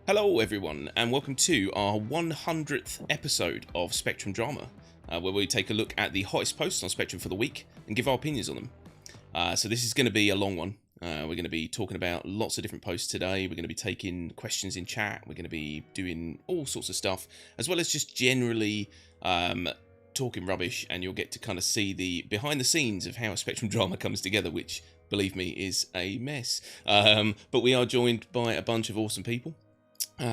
Hello everyone and welcome to our 100th episode of Spectrum Drama, where we take a look at the hottest posts on Spectrum for the week and give our opinions on them. So this is going to be a long one. We're going to be talking about lots of different posts today. We're going to be taking questions in chat. We're going to be doing all sorts of stuff, as well as just generally talking rubbish, and you'll get to kind of see the behind the scenes of how a Spectrum Drama comes together, which, believe me, is a mess. But we are joined by a bunch of awesome people.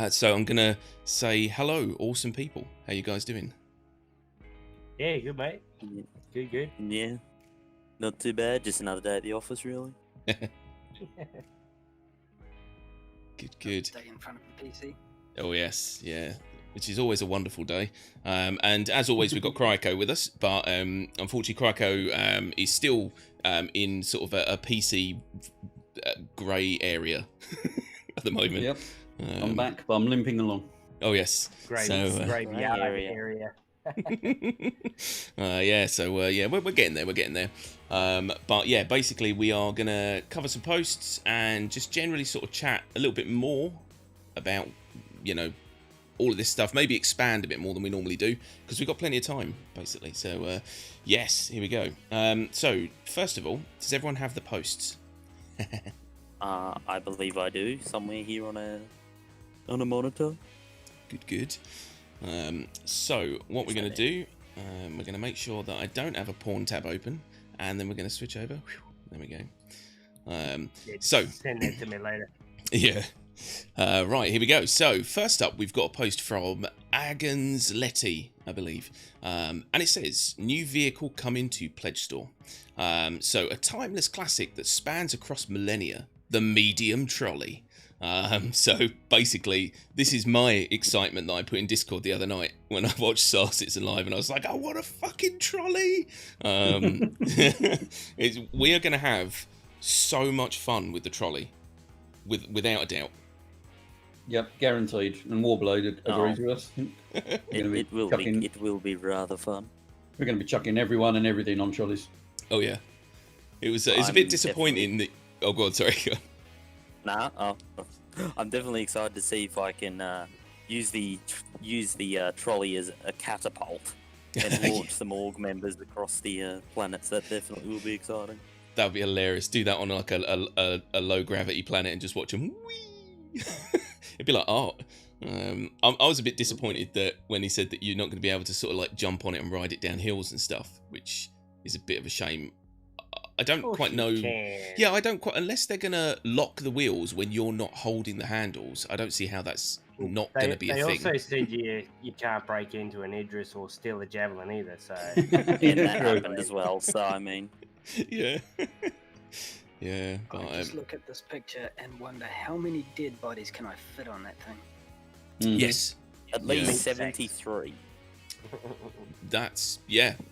So I'm gonna say hello, awesome people. How you guys doing? Yeah, good mate. Good. Yeah, not too bad. Just another day at the office, really. Good. Day in front of the PC. Oh yes, yeah. Which is always a wonderful day. And as always, we've got Kryko with us, but unfortunately, Kryko is still in sort of a PC grey area at the moment. Yep. I'm back, but I'm limping along. Oh yes. Great area. We're getting there. But yeah, basically we are gonna cover some posts and just generally sort of chat a little bit more about, you know, all of this stuff. Maybe expand a bit more than we normally do because we've got plenty of time, basically. So yes, here we go. So first of all, does everyone have the posts? I believe I do. Somewhere here on a monitor. Good. So what we're going to do, we're going to make sure that I don't have a porn tab open, and then we're going to switch over. There we go. So send that to me later. Yeah. Right, here we go. So first up, we've got a post from Agans Letty, I believe, and it says new vehicle coming to Pledge Store. So a timeless classic that spans across millennia, the medium trolley. So basically, this is my excitement that I put in Discord the other night when I watched Star Citizen Live, and I was like, I want a fucking trolley. We are going to have so much fun with the trolley, without a doubt. Yep, guaranteed. And Warblade agrees with us. It will be rather fun. We're going to be chucking everyone and everything on trolleys. Oh yeah, it's a bit disappointing that. Oh god, sorry. I'm definitely excited to see if I can use the trolley as a catapult and launch some org members across the planets. That definitely will be exciting. That would be hilarious. Do that on like a low gravity planet and just watch them. Whee! It'd be like art. I was a bit disappointed that when he said that you're not going to be able to sort of like jump on it and ride it down hills and stuff, which is a bit of a shame. I don't quite know. Yeah, I don't quite. Unless they're going to lock the wheels when you're not holding the handles, I don't see how that's not going to be a thing. They also said you can't break into an Idris or steal a javelin either. So and that happened as well. So I mean, yeah. Yeah. I just look at this picture and wonder how many dead bodies can I fit on that thing. Yes. At least 73. That's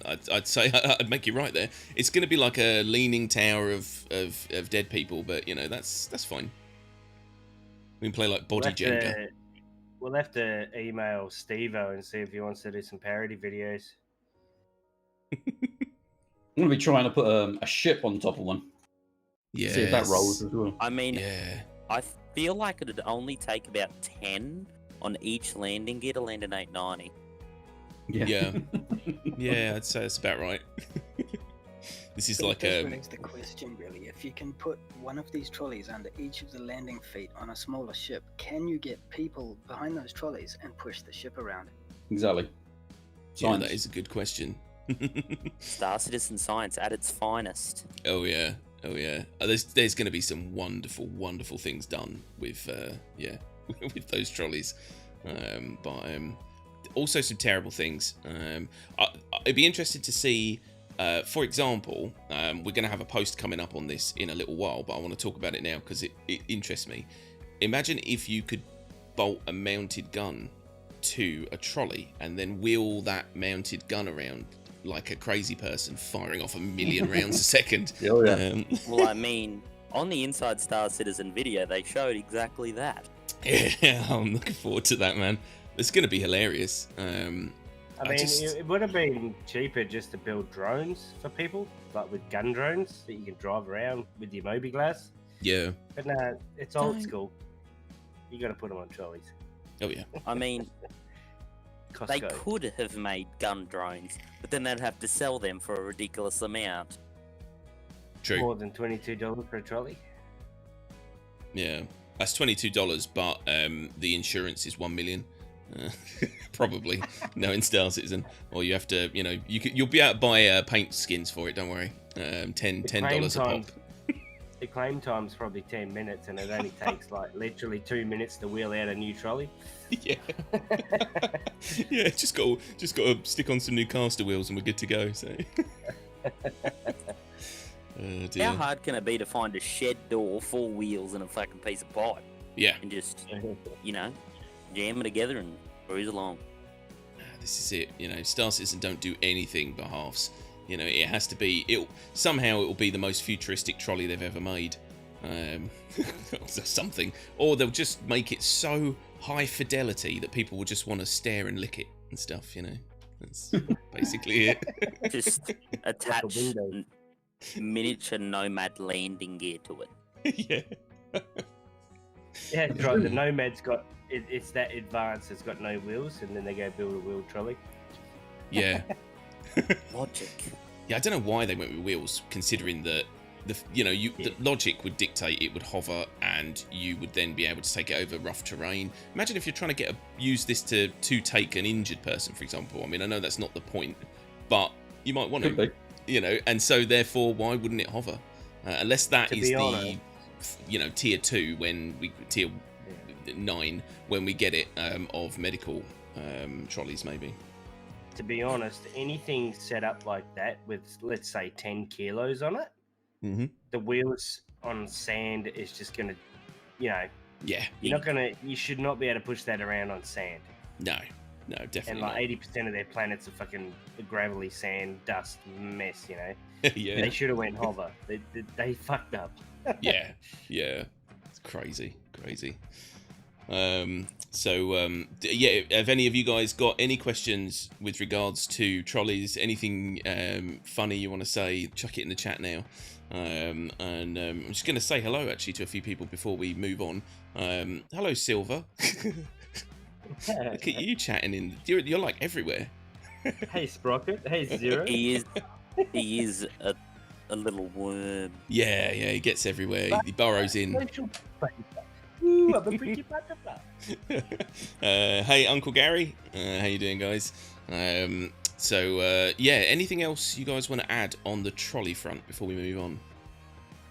I'd say I'd make you right there. It's going to be like a leaning tower of dead people, but you know that's fine. We can play like body Jenga. We'll have to email Steve-O and see if he wants to do some parody videos. I'm going to be trying to put a ship on top of one. Yeah. See if that rolls as well. I mean, yeah. I feel like it'd only take about 10 on each landing gear to land an 890. Yeah. Yeah, I'd say that's about right. This is like This begs the question, really. If you can put one of these trolleys under each of the landing feet on a smaller ship, can you get people behind those trolleys and push the ship around? Exactly. Yeah, that is a good question. Star Citizen science at its finest. Oh yeah. There's going to be some wonderful things done with with those trolleys, but also some terrible things. I'd be interested to see. For example, we're going to have a post coming up on this in a little while, but I want to talk about it now because it interests me. Imagine if you could bolt a mounted gun to a trolley and then wheel that mounted gun around like a crazy person, firing off 1 million rounds a second. Oh, yeah. Well, I mean, on the Inside Star Citizen video, they showed exactly that. Yeah, I'm looking forward to that, man. It's going to be hilarious. It would have been cheaper just to build drones for people, like with gun drones that you can drive around with your Moby glass. Yeah. But no, it's old school. You got to put them on trolleys. Oh yeah. I mean, Costco. they could have made gun drones, but then they'd have to sell them for a ridiculous amount. True. More than $22 per trolley. Yeah, that's $22, but the insurance is $1 million. Probably knowing Star Citizen, or you have to, you'll be able to buy paint skins for it. Don't worry, $10 a pop. The claim time's probably 10 minutes, and it only takes like literally 2 minutes to wheel out a new trolley. Yeah, yeah. Just got to stick on some new caster wheels, and we're good to go. So. Oh, dear. How hard can it be to find a shed door, 4 wheels, and a fucking piece of pipe? Yeah. And just, jam them together and cruise along. This is it. Star Citizen don't do anything but halves. It has to be. Somehow it will be the most futuristic trolley they've ever made. Something, or they'll just make it so high fidelity that people will just want to stare and lick it and stuff. That's basically it. Just attach miniature Nomad landing gear to it. Yeah. Yeah, that's right. The Nomad's got it's that advanced. It's got no wheels, and then they go build a wheel trolley. Yeah. Logic. Yeah, I don't know why they went with wheels, considering that the logic would dictate it would hover, and you would then be able to take it over rough terrain. Imagine if you're trying to use this to take an injured person, for example. I mean, I know that's not the point, but you might want to, and so therefore, why wouldn't it hover? Unless that is the, tier 2 tier 9 when we get it of medical trolleys, maybe. To be honest, anything set up like that with, let's say, 10 kilos on it, the wheels on sand is just going to, Yeah. You should not be able to push that around on sand. No, definitely and not. 80% of their planets are fucking gravelly sand, dust, mess, Yeah. They should have went hover. They fucked up. Yeah. It's crazy. Have any of you guys got any questions with regards to trolleys? Anything funny you want to say? Chuck it in the chat now. I'm just going to say hello actually to a few people before we move on. Hello, Silver. Look at you chatting you're like everywhere. Hey, Sprocket. Hey, Zero. He is a little worm. Yeah, he gets everywhere. He burrows in. Ooh, I'm a pretty butterfly. Hey, Uncle Gary. How you doing, guys? Anything else you guys want to add on the trolley front before we move on?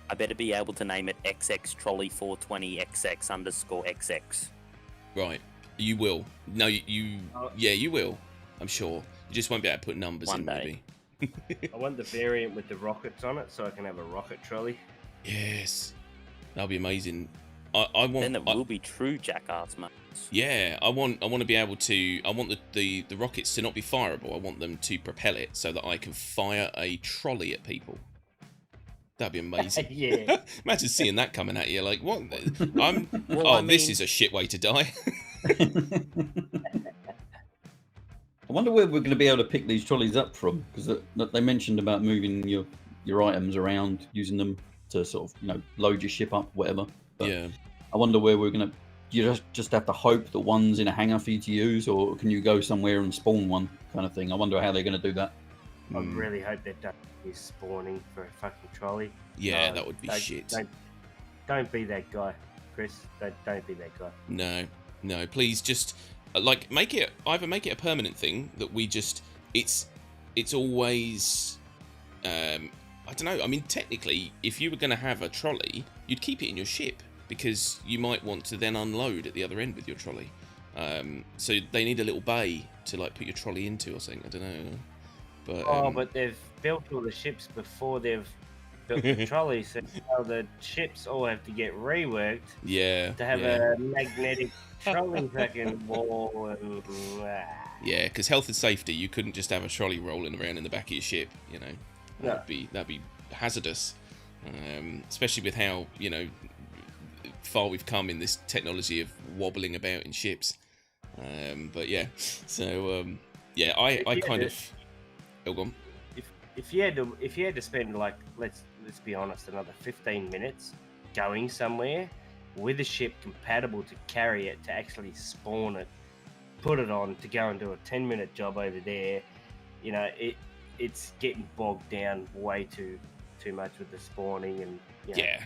I better be able to name it XX Trolley 420 XX_XX. Right. You will. No, you will. I'm sure. You just won't be able to put numbers One in, day. maybe. I want the variant with the rockets on it, so I can have a rocket trolley. Yes. That'll be amazing. I want. Then it will be true jackass modes. Yeah, I want to be able to. I want the rockets to not be fireable. I want them to propel it so that I can fire a trolley at people. That'd be amazing. Yeah. Imagine seeing that coming at you. Like, what? This is a shit way to die. I wonder where we're going to be able to pick these trolleys up from, because they mentioned about moving your items around, using them to sort of load your ship up, whatever. But yeah. I wonder where we're going to. You just have to hope that one's in a hangar for you to use, or can you go somewhere and spawn one, kind of thing. I wonder how they're going to do that. I really hope they don't be spawning for a fucking trolley. Yeah, that would be shit. Don't be that guy, Chris. Don't be that guy. No. Please just make it a permanent thing that we just. It's always. I don't know. I mean, technically, if you were going to have a trolley, you'd keep it in your ship because you might want to then unload at the other end with your trolley. So they need a little bay to put your trolley into or something. I don't know. But but they've built all the ships before they've built the trolley, so now the ships all have to get reworked. Yeah. To have a magnetic trolley fucking wall and. Yeah, because health and safety, you couldn't just have a trolley rolling around in the back of your ship. That'd be hazardous, especially with how far we've come in this technology of wobbling about in ships. But yeah, so I kind of. Oh, go on. If you had to spend let's be honest, another 15 minutes going somewhere, with a ship compatible to carry it, to actually spawn it, put it on, to go and do a 10-minute job over there. You know, it's getting bogged down way too much with the spawning and yeah,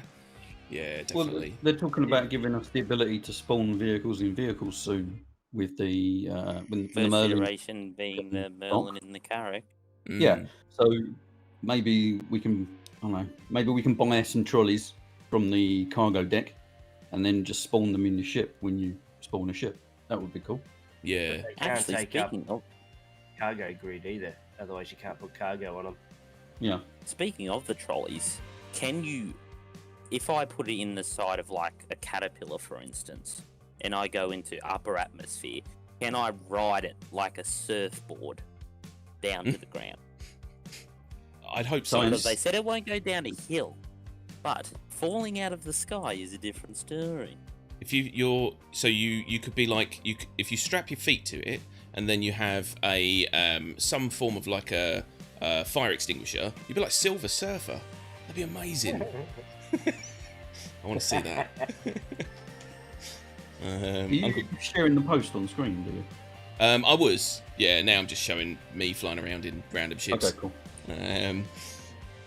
definitely. Well, they're talking about giving us the ability to spawn vehicles in vehicles soon with the when the First Merlin. iteration being the Merlin in the Carrack. Yeah, so maybe we can, I don't know, maybe we can buy some trolleys from the cargo deck and then just spawn them in the ship when you spawn a ship. That would be cool. Yeah. They can't Actually, take up speaking of cargo grid either. Otherwise, you can't put cargo on them. Yeah. speaking of the trolleys, can you, if I put it in the side of like a caterpillar, for instance, and I go into upper atmosphere, can I ride it like a surfboard down to the ground? I'd hope so. Because they said it won't go down a hill, but falling out of the sky is a different story. If you could be like if you strap your feet to it and then you have a some form of like a fire extinguisher, you'd be like Silver Surfer. That'd be amazing. I want to see that. Are you sharing the post on screen, do you? I was, yeah. Now I'm just showing me flying around in random ships. Okay, cool.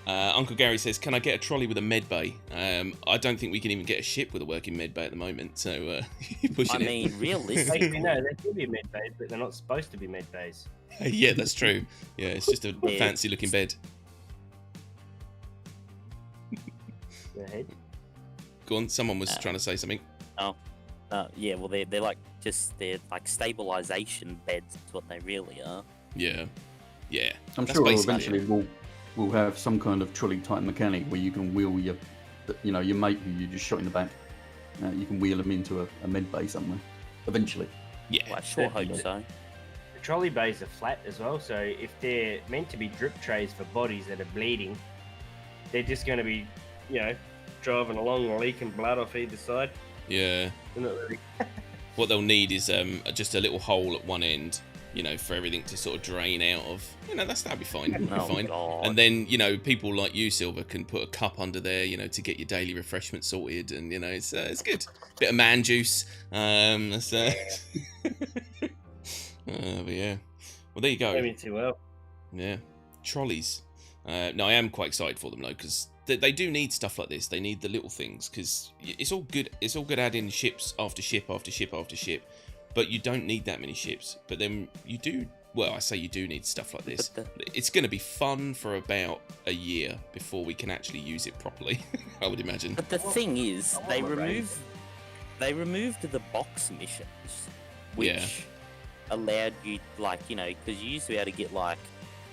Uncle Gary says, "Can I get a trolley with a med bay?" I don't think we can even get a ship with a working med bay at the moment. So you're pushing it. I mean, realistically, No, they could be med bays, but they're not supposed to be med bays. Yeah, that's true. Yeah, it's just a fancy looking bed. Go ahead. Go on. Someone was trying to say something. yeah. Well, they're like stabilization beds. Is what they really are. Yeah. I'm That's sure basically eventually we'll have some kind of trolley type mechanic where you can wheel your mate who you just shot in the back. You can wheel them into a med bay somewhere eventually. Yeah. Well, I sure hope so. The trolley bays are flat as well, so if they're meant to be drip trays for bodies that are bleeding, they're just going to be, driving along, leaking blood off either side. Yeah. They're not really... What they'll need is just a little hole at one end, for everything to sort of drain out of. That'll be fine. That'll be fine. God. And then, people like you, Silver, can put a cup under there, to get your daily refreshment sorted, and it's good. Bit of man juice. But yeah. Well, there you go. Maybe too well. Yeah. Trolleys. No, I am quite excited for them though, because they do need stuff like this. They need the little things, because it's all good. It's all good adding ships after ship after ship after ship, but you don't need that many ships. But then you do. Well, I say you do need stuff like this. It's going to be fun for about a year before we can actually use it properly. I would imagine. But the thing is, they removed the box missions, which allowed you, because you used to be able to get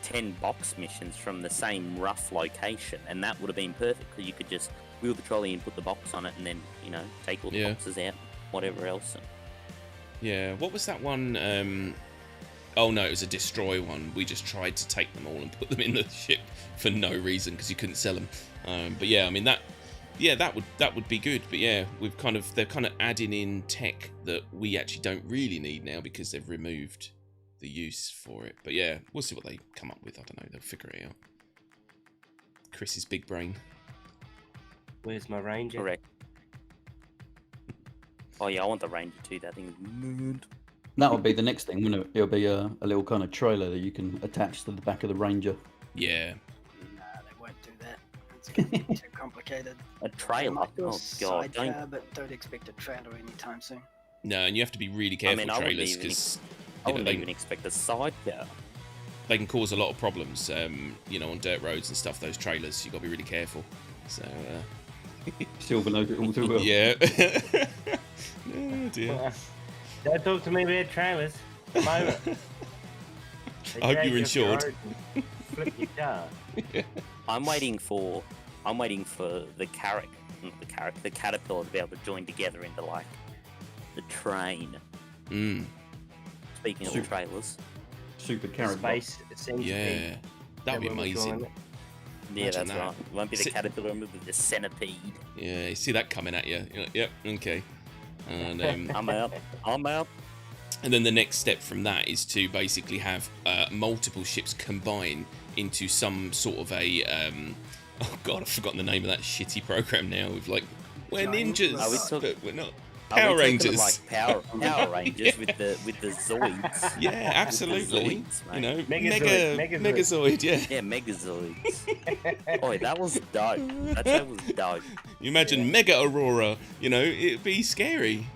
10 box missions from the same rough location, and that would have been perfect because you could just wheel the trolley and put the box on it, and then take all the boxes out, whatever else. Yeah, what was that one? Oh no, it was a destroy one. We just tried to take them all and put them in the ship for no reason because you couldn't sell them. But yeah, I mean that would be good. But yeah, they're kind of adding in tech that we actually don't really need now because they've removed the use for it. But yeah, we'll see what they come up with. I don't know, they'll figure it out. Chris's big brain. Where's my Ranger? Correct. Oh yeah, I want the Ranger too. That thing is mad. That would be the next thing, wouldn't it? It'll be a little kind of trailer that you can attach to the back of the Ranger. Yeah. Nah, they won't do that. It's going to be too complicated. A trailer? Might do a Oh god! sidecar, but don't expect a trailer anytime soon. No, and you have to be really careful with trailers because I wouldn't even expect a sidecar. They can cause a lot of problems. On dirt roads and stuff. Those trailers, you got to be really careful. So. Silver knows it all too well. Yeah. Oh dear. Don't talk to me about trailers. Come over. I hope you're insured. Flip your car. I'm waiting for the caterpillar to be able to join together into the train. Speaking of trailers, super carrot Space seems to Yeah, that'd be amazing. Yeah, Imagine that's that. right. It won't be the caterpillar, it'll be the centipede. Yeah, you see that coming at you. You're like, yep, okay. And I'm out. and then the next step from that is to basically have multiple ships combine into some sort of a oh god, I've forgotten the name of that shitty program now with We're giant ninjas, robots. but we're not. Are we Power talking Rangers. like Power Rangers with the Zoids. Yeah, absolutely. Zoids, You mate. know, Megazord. Megazord, yeah. Yeah, Megazoids. Oh, that was dope. That show was dope. You imagine Mega Aurora, you know, it'd be scary.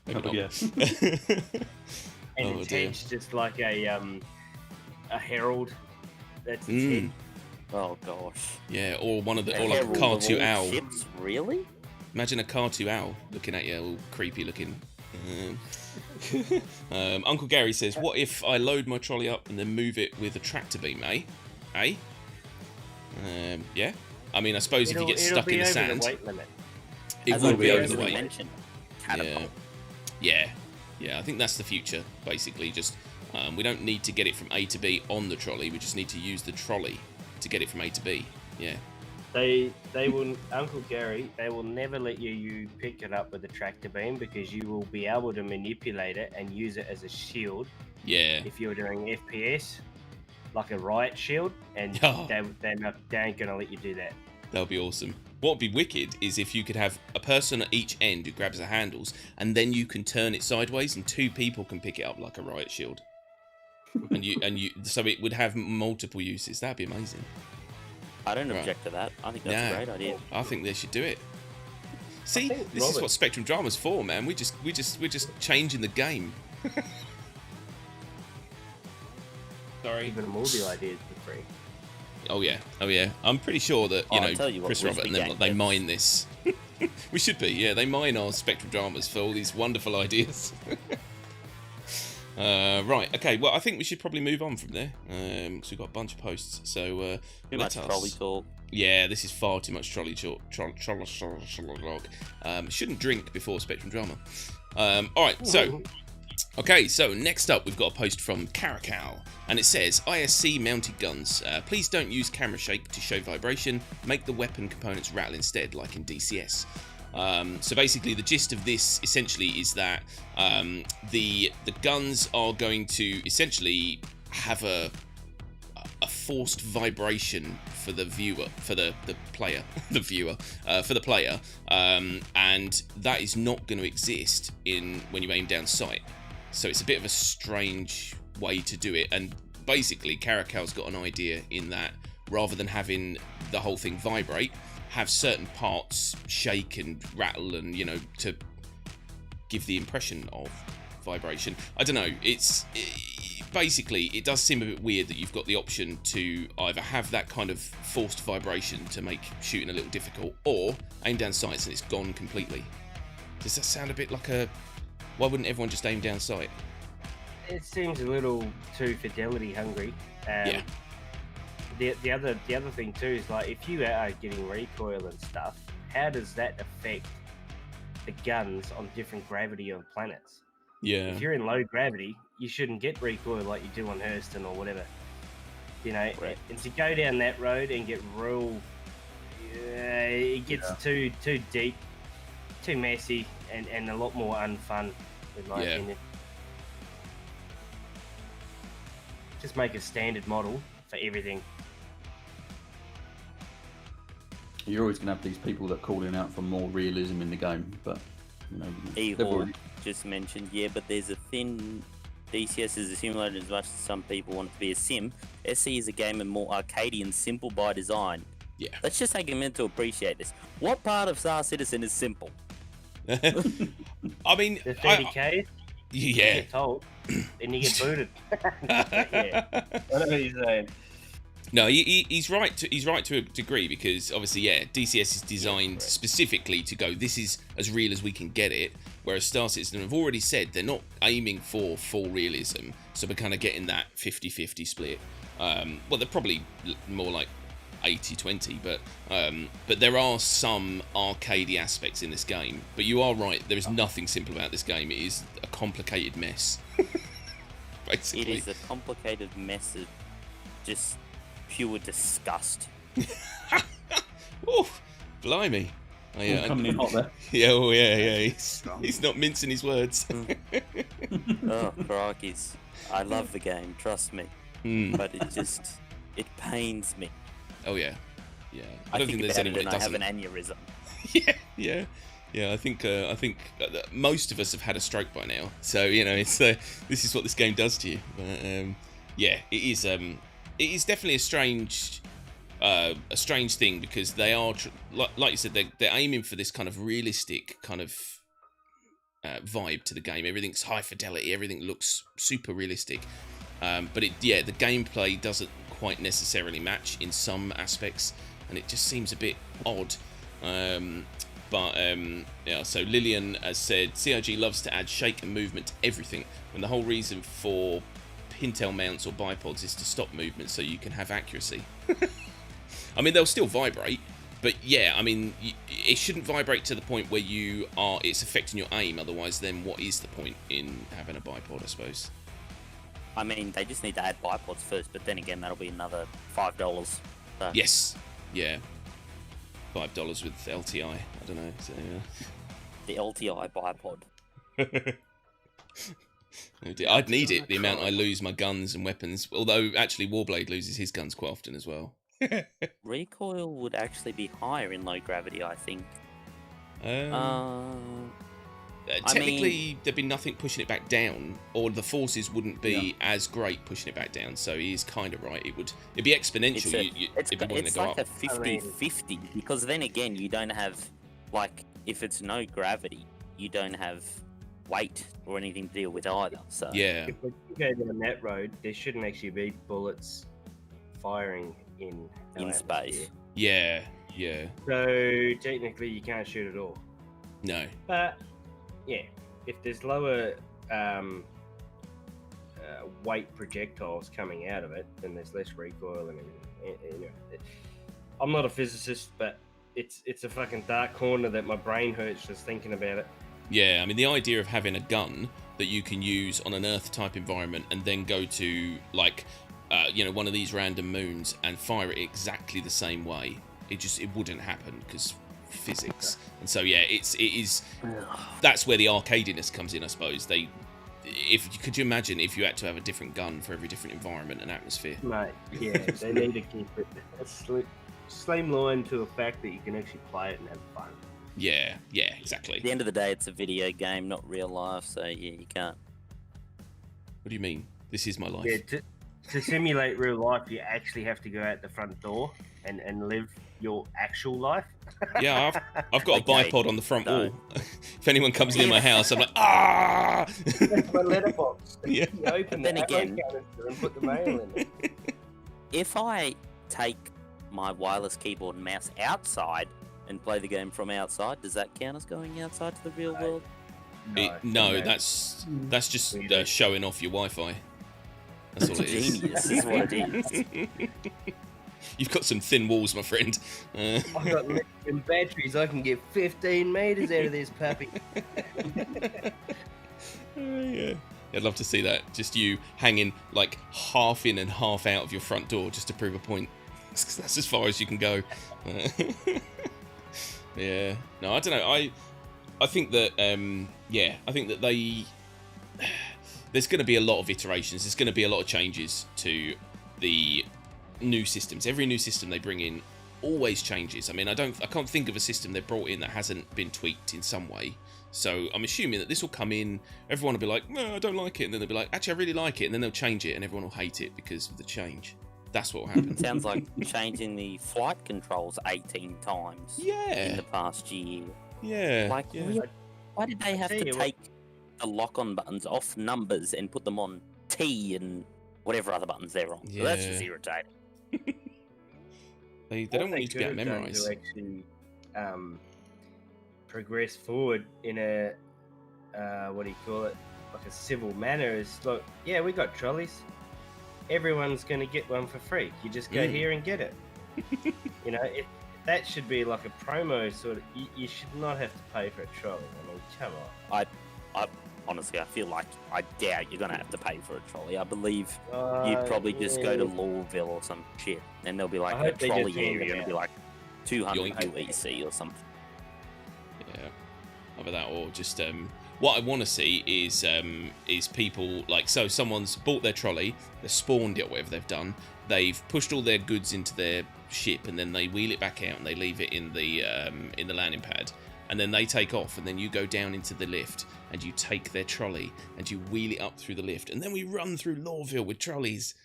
Maybe Oh, not. yeah. And Oh, its dear. head's just like a herald. That's its head. Oh gosh. Yeah, or one of the, A or like a herald of Cartu all owl. Ships, really? Imagine a Cartu owl looking at you, all creepy looking. Uncle Gary says, "What if I load my trolley up and then move it with a tractor beam, eh? Eh? Yeah. I mean, I suppose if you get stuck in the sand, The weight limit. it As will I be over the previously weight. mentioned, Yeah. catapult. Yeah. I think that's the future. Basically, just we don't need to get it from A to B on the trolley. We just need to use the trolley to get it from A to B. Yeah. They will, Uncle Gary, they will never let you pick it up with a tractor beam because you will be able to manipulate it and use it as a shield Yeah. if you're doing FPS, like a riot shield, and Oh. they ain't gonna let you do that. That would be awesome. What would be wicked is if you could have a person at each end who grabs the handles, and then you can turn it sideways, and two people can pick it up like a riot shield. So it would have multiple uses. That'd be amazing. I don't Right. object to that. I think that's Nah. a great idea. I think they should do it. See, think this is Robert- what Spectrum Drama's for, man. We're just changing the game. Sorry. Giving them all the ideas for free. Oh yeah. I'm pretty sure that Oh, I'll tell you what, Chris we'll Robert be and them, getting they this. mine this. We should be. Yeah, they mine our Spectrum Dramas for all these wonderful ideas. Right. Okay. Well, I think we should probably move on from there because we've got a bunch of posts. So Too much trolley talk. Yeah, this is far too much trolley talk. Shouldn't drink before Spectrum Drama. All right. So. Okay, so next up we've got a post from Caracal, and it says, ISC mounted guns, please don't use camera shake to show vibration, make the weapon components rattle instead, like in DCS. So basically the gist of this essentially is that the guns are going to essentially have a forced vibration for the viewer, for the player, for the player, and that is not going to exist when you aim down sight. So it's a bit of a strange way to do it, and basically Caracal's got an idea in that rather than having the whole thing vibrate, have certain parts shake and rattle, and to give the impression of vibration. I don't know. Basically, it does seem a bit weird that you've got the option to either have that kind of forced vibration to make shooting a little difficult, or aim down sights and it's gone completely. Does that sound a bit like a... Why wouldn't everyone just aim down sight? It seems a little too fidelity hungry. Yeah. The other thing too is, like, if you are getting recoil and stuff, how does that affect the guns on different gravity of planets? Yeah. If you're in low gravity, you shouldn't get recoil like you do on Hurston or whatever. Right. And to go down that road and get real, it gets too deep, too messy, and a lot more unfun, in my opinion. Just make a standard model for everything. You're always going to have these people that are calling out for more realism in the game, but they've Ehor already- just mentioned, but there's a thin... DCS is a simulator as much as some people want it to be a sim. SC is a game and more arcadey and simple by design. Yeah. Let's just take a minute to appreciate this. What part of Star Citizen is simple? I mean, The 30k, you yeah. get told, and you get booted. Yeah, I know what you're saying. No, he's right to a degree, because obviously, DCS is designed specifically to go, this is as real as we can get it, whereas Star Citizen have already said they're not aiming for full realism, so we're kind of getting that 50-50 split. Well, they're probably more like 80-20, but there are some arcadey aspects in this game. But you are right, there is nothing simple about this game. It is a complicated mess. Basically. It is a complicated mess of just pure disgust. Oh, blimey. coming in hot there. Yeah. He's not mincing his words. Oh, crikeys. I love the game, trust me. But it pains me. Oh, yeah. I don't think there's about anyone it that and I have doesn't. an aneurysm. Yeah. I think most of us have had a stroke by now, so it's this is what this game does to you. But yeah, it is definitely a strange thing, because they are like you said, they're aiming for this kind of realistic kind of vibe to the game. Everything's high fidelity, everything looks super realistic, but the gameplay doesn't quite necessarily match in some aspects, and it just seems a bit odd. So Lillian has said CIG loves to add shake and movement to everything, when the whole reason for Pintail mounts or bipods is to stop movement so you can have accuracy. I mean, they'll still vibrate, but yeah, I mean, it shouldn't vibrate to the point where it's affecting your aim. Otherwise, then what is the point in having a bipod, I suppose? I mean, they just need to add bipods first, but then again, that'll be another $5. So. Yes, yeah. $5 with LTI. I don't know. So, yeah. The LTI bipod. I'd need it. The amount I lose my guns and weapons. Although actually, Warblade loses his guns quite often as well. Recoil would actually be higher in low gravity, I think. Technically, there'd be nothing pushing it back down, or the forces wouldn't be as great pushing it back down. So he's kind of right. It'd be exponential. It's like a 50-50, because then again, you don't have, like, if it's no gravity, you don't have weight or anything to deal with either. So yeah, if we go down that road, there shouldn't actually be bullets firing in space. Yeah. So technically, you can't shoot at all. No. But yeah, if there's lower weight projectiles coming out of it, then there's less recoil and everything. I'm not a physicist, but it's a fucking dark corner that my brain hurts just thinking about it. Yeah, I mean, the idea of having a gun that you can use on an Earth-type environment and then go to, like, one of these random moons and fire it exactly the same way, it wouldn't happen, because physics. And so, yeah, it is. That's where the arcadiness comes in, I suppose. Could you imagine if you had to have a different gun for every different environment and atmosphere? Mate, yeah, they need to keep it a slim line to a fact that you can actually play it and have fun. Yeah, exactly. At the end of the day, it's a video game, not real life, so yeah, you can't. What do you mean? This is my life. Yeah, to simulate real life, you actually have to go out the front door and live your actual life. Yeah, I've got a bipod on the front wall. If anyone comes near my house, I'm like, ah! That's my letterbox. Yeah. You open then the again, and put the mail in it. If I take my wireless keyboard and mouse outside and play the game from outside, does that count as going outside to the real world? No, that's just showing off your Wi-Fi. That's all it is. Genius is what it is. You've got some thin walls, my friend. I've got lithium batteries. I can get 15 meters out of this puppy. Yeah, I'd love to see that. Just you hanging like half in and half out of your front door just to prove a point. That's as far as you can go. Yeah. No, I don't know. I think that I think that there's going to be a lot of iterations. There's going to be a lot of changes to the new systems. Every new system they bring in always changes. I mean, I can't think of a system they brought in that hasn't been tweaked in some way. So I'm assuming that this will come in, everyone will be like, no, I don't like it, and then they'll be like, actually I really like it, and then they'll change it and everyone will hate it because of the change. That's what will happen. Sounds like changing the flight controls 18 times in the past year. Yeah. Like, why did they have to take the lock-on buttons off numbers and put them on T and whatever other buttons they're on? Yeah. So that's just irritating. They don't want you to be able to memorise. To actually progress forward in a what do you call it? Like a civil manner. Is look, yeah, we got trolleys. Everyone's going to get one for free. You just go here and get it. That should be like a promo sort of. You should not have to pay for a trolley. I mean, come on. I honestly, I feel like I doubt you're going to have to pay for a trolley. I believe you'd probably just go to Lawville or some shit, and there'll be like a trolley area, and it'll be like 200 UEC or something. Yeah, either that or just what I want to see is people like, so someone's bought their trolley, they've spawned it or whatever they've done, they've pushed all their goods into their ship, and then they wheel it back out and they leave it in the landing pad, and then they take off, and then you go down into the lift and you take their trolley and you wheel it up through the lift, and then we run through Lawville with trolleys.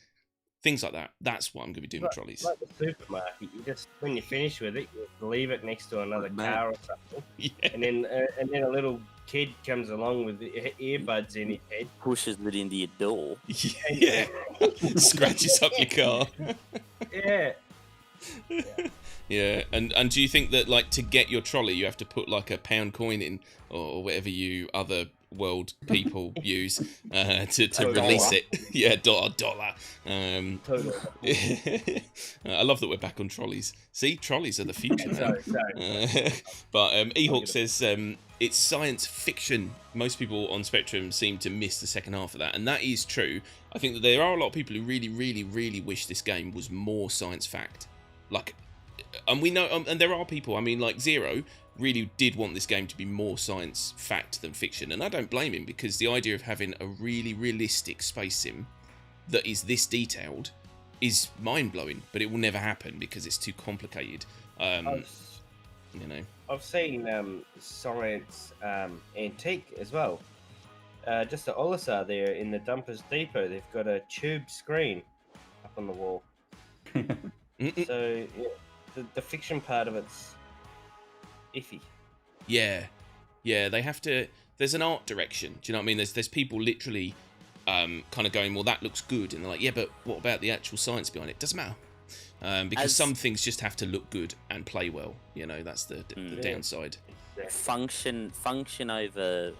Things like that. That's what I'm going to be doing with trolleys. Like the supermarket, you just, when you finish with it, you leave it next to another car or something, and then a little kid comes along with the earbuds in his head, pushes it into your door. Yeah. Scratches up your car. Yeah. Yeah, and do you think that, like, to get your trolley, you have to put like a £1 coin in, or whatever you other world people use to release it? Yeah, $1. Totally. I love that we're back on trolleys. See, trolleys are the future, man. Sorry. But Ehawk says it's science fiction. Most people on Spectrum seem to miss the second half of that, and that is true. I think that there are a lot of people who really, really, really wish this game was more science fact. Like, and we know, and there are people, I mean, like Zero really did want this game to be more science fact than fiction, and I don't blame him, because the idea of having a really realistic space sim that is this detailed is mind-blowing, but it will never happen because it's too complicated. You know, I've seen science antique as well. Just at Olisar there in the Dumpers Depot, they've got a tube screen up on the wall. So yeah, the fiction part of it's iffy. Yeah, they have to. There's an art direction. Do you know what I mean? There's people literally kind of going, well, that looks good, and they're like, yeah, but what about the actual science behind it? Doesn't matter. Because some things just have to look good and play well. You know, that's the downside. Function over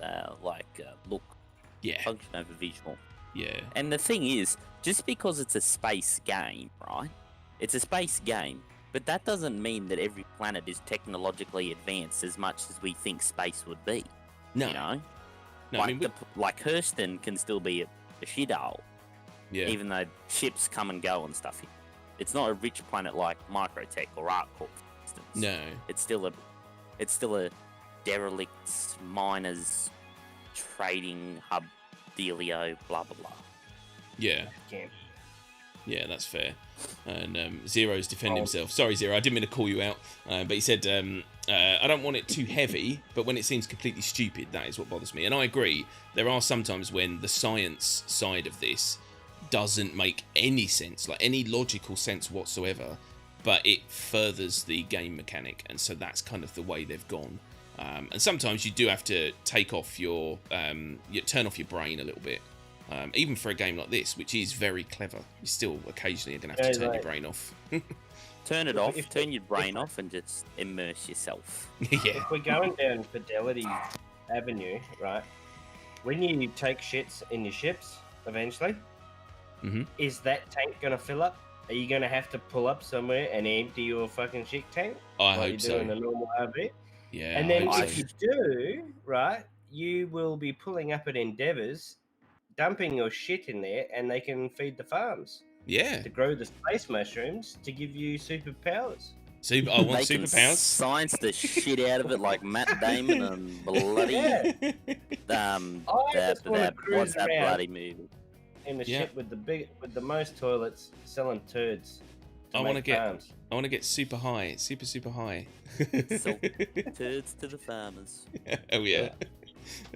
look. Yeah. Function over visual. Yeah. And the thing is, just because it's a space game, right? It's a space game, but that doesn't mean that every planet is technologically advanced as much as we think space would be. No. You know? No, like, I mean, like Hurston can still be a shithole, even though ships come and go and stuff. It's not a rich planet like Microtech or ArcCorp, for instance. No. It's still a derelict miners trading hub dealio, blah blah blah. Yeah. Yeah, that's fair. And Zero's defending himself. Sorry, Zero, I didn't mean to call you out. But he said, I don't want it too heavy, but when it seems completely stupid, that is what bothers me. And I agree. There are some times when the science side of this doesn't make any sense, like any logical sense whatsoever, but it furthers the game mechanic. And so that's kind of the way they've gone. And sometimes you do have to take off your, turn off your brain a little bit. Even for a game like this, which is very clever, you still occasionally are going to have to turn your brain off. Turn it off, turn your brain off, and just immerse yourself. Yeah. If we're going down Fidelity Avenue, right, when you take shits in your ships, eventually, is that tank going to fill up? Are you going to have to pull up somewhere and empty your fucking shit tank? I like hope you do in a normal RV? Yeah. And then I if you do, right, you will be pulling up at Endeavours, dumping your shit in there, and they can feed the farms. Yeah. To grow the space mushrooms to give you superpowers. I want they superpowers. Can science the shit out of it like Matt Damon and bloody what's that bloody movie? In the ship with the most toilets, selling turds. I want to get super high, super high. Turds to the farmers. Oh yeah.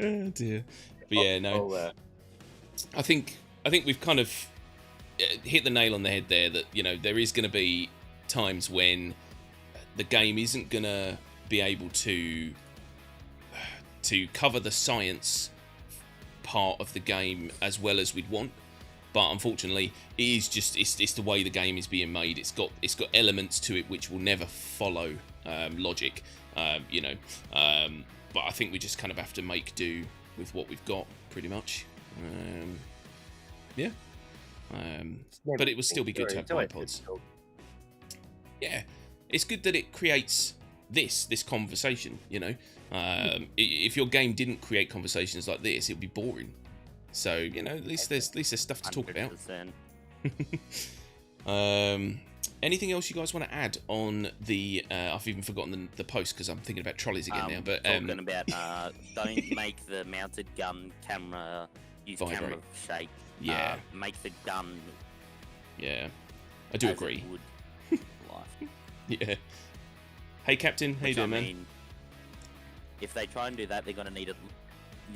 Oh dear. But yeah, no. I think we've kind of hit the nail on the head there. That, you know, there is going to be times when the game isn't going to be able to cover the science part of the game as well as we'd want. But unfortunately, it is just it's the way the game is being made. It's got elements to it which will never follow logic, you know. But I think we just kind of have to make do with what we've got, pretty much. But it will still be good to have bipods. Yeah, it's good that it creates this conversation, you know. If your game didn't create conversations like this, it would be boring. So, you know, at least there's stuff to talk about. Anything else you guys want to add on the? I've even forgotten the post because I'm thinking about trolleys again now. But talking about don't make the mounted gun camera use vibrate. Camera shake. Yeah. Make the gun. Yeah, I do agree. life. Yeah. Hey, Captain. How you doing, man? Mean, if they try and do that, they're going to need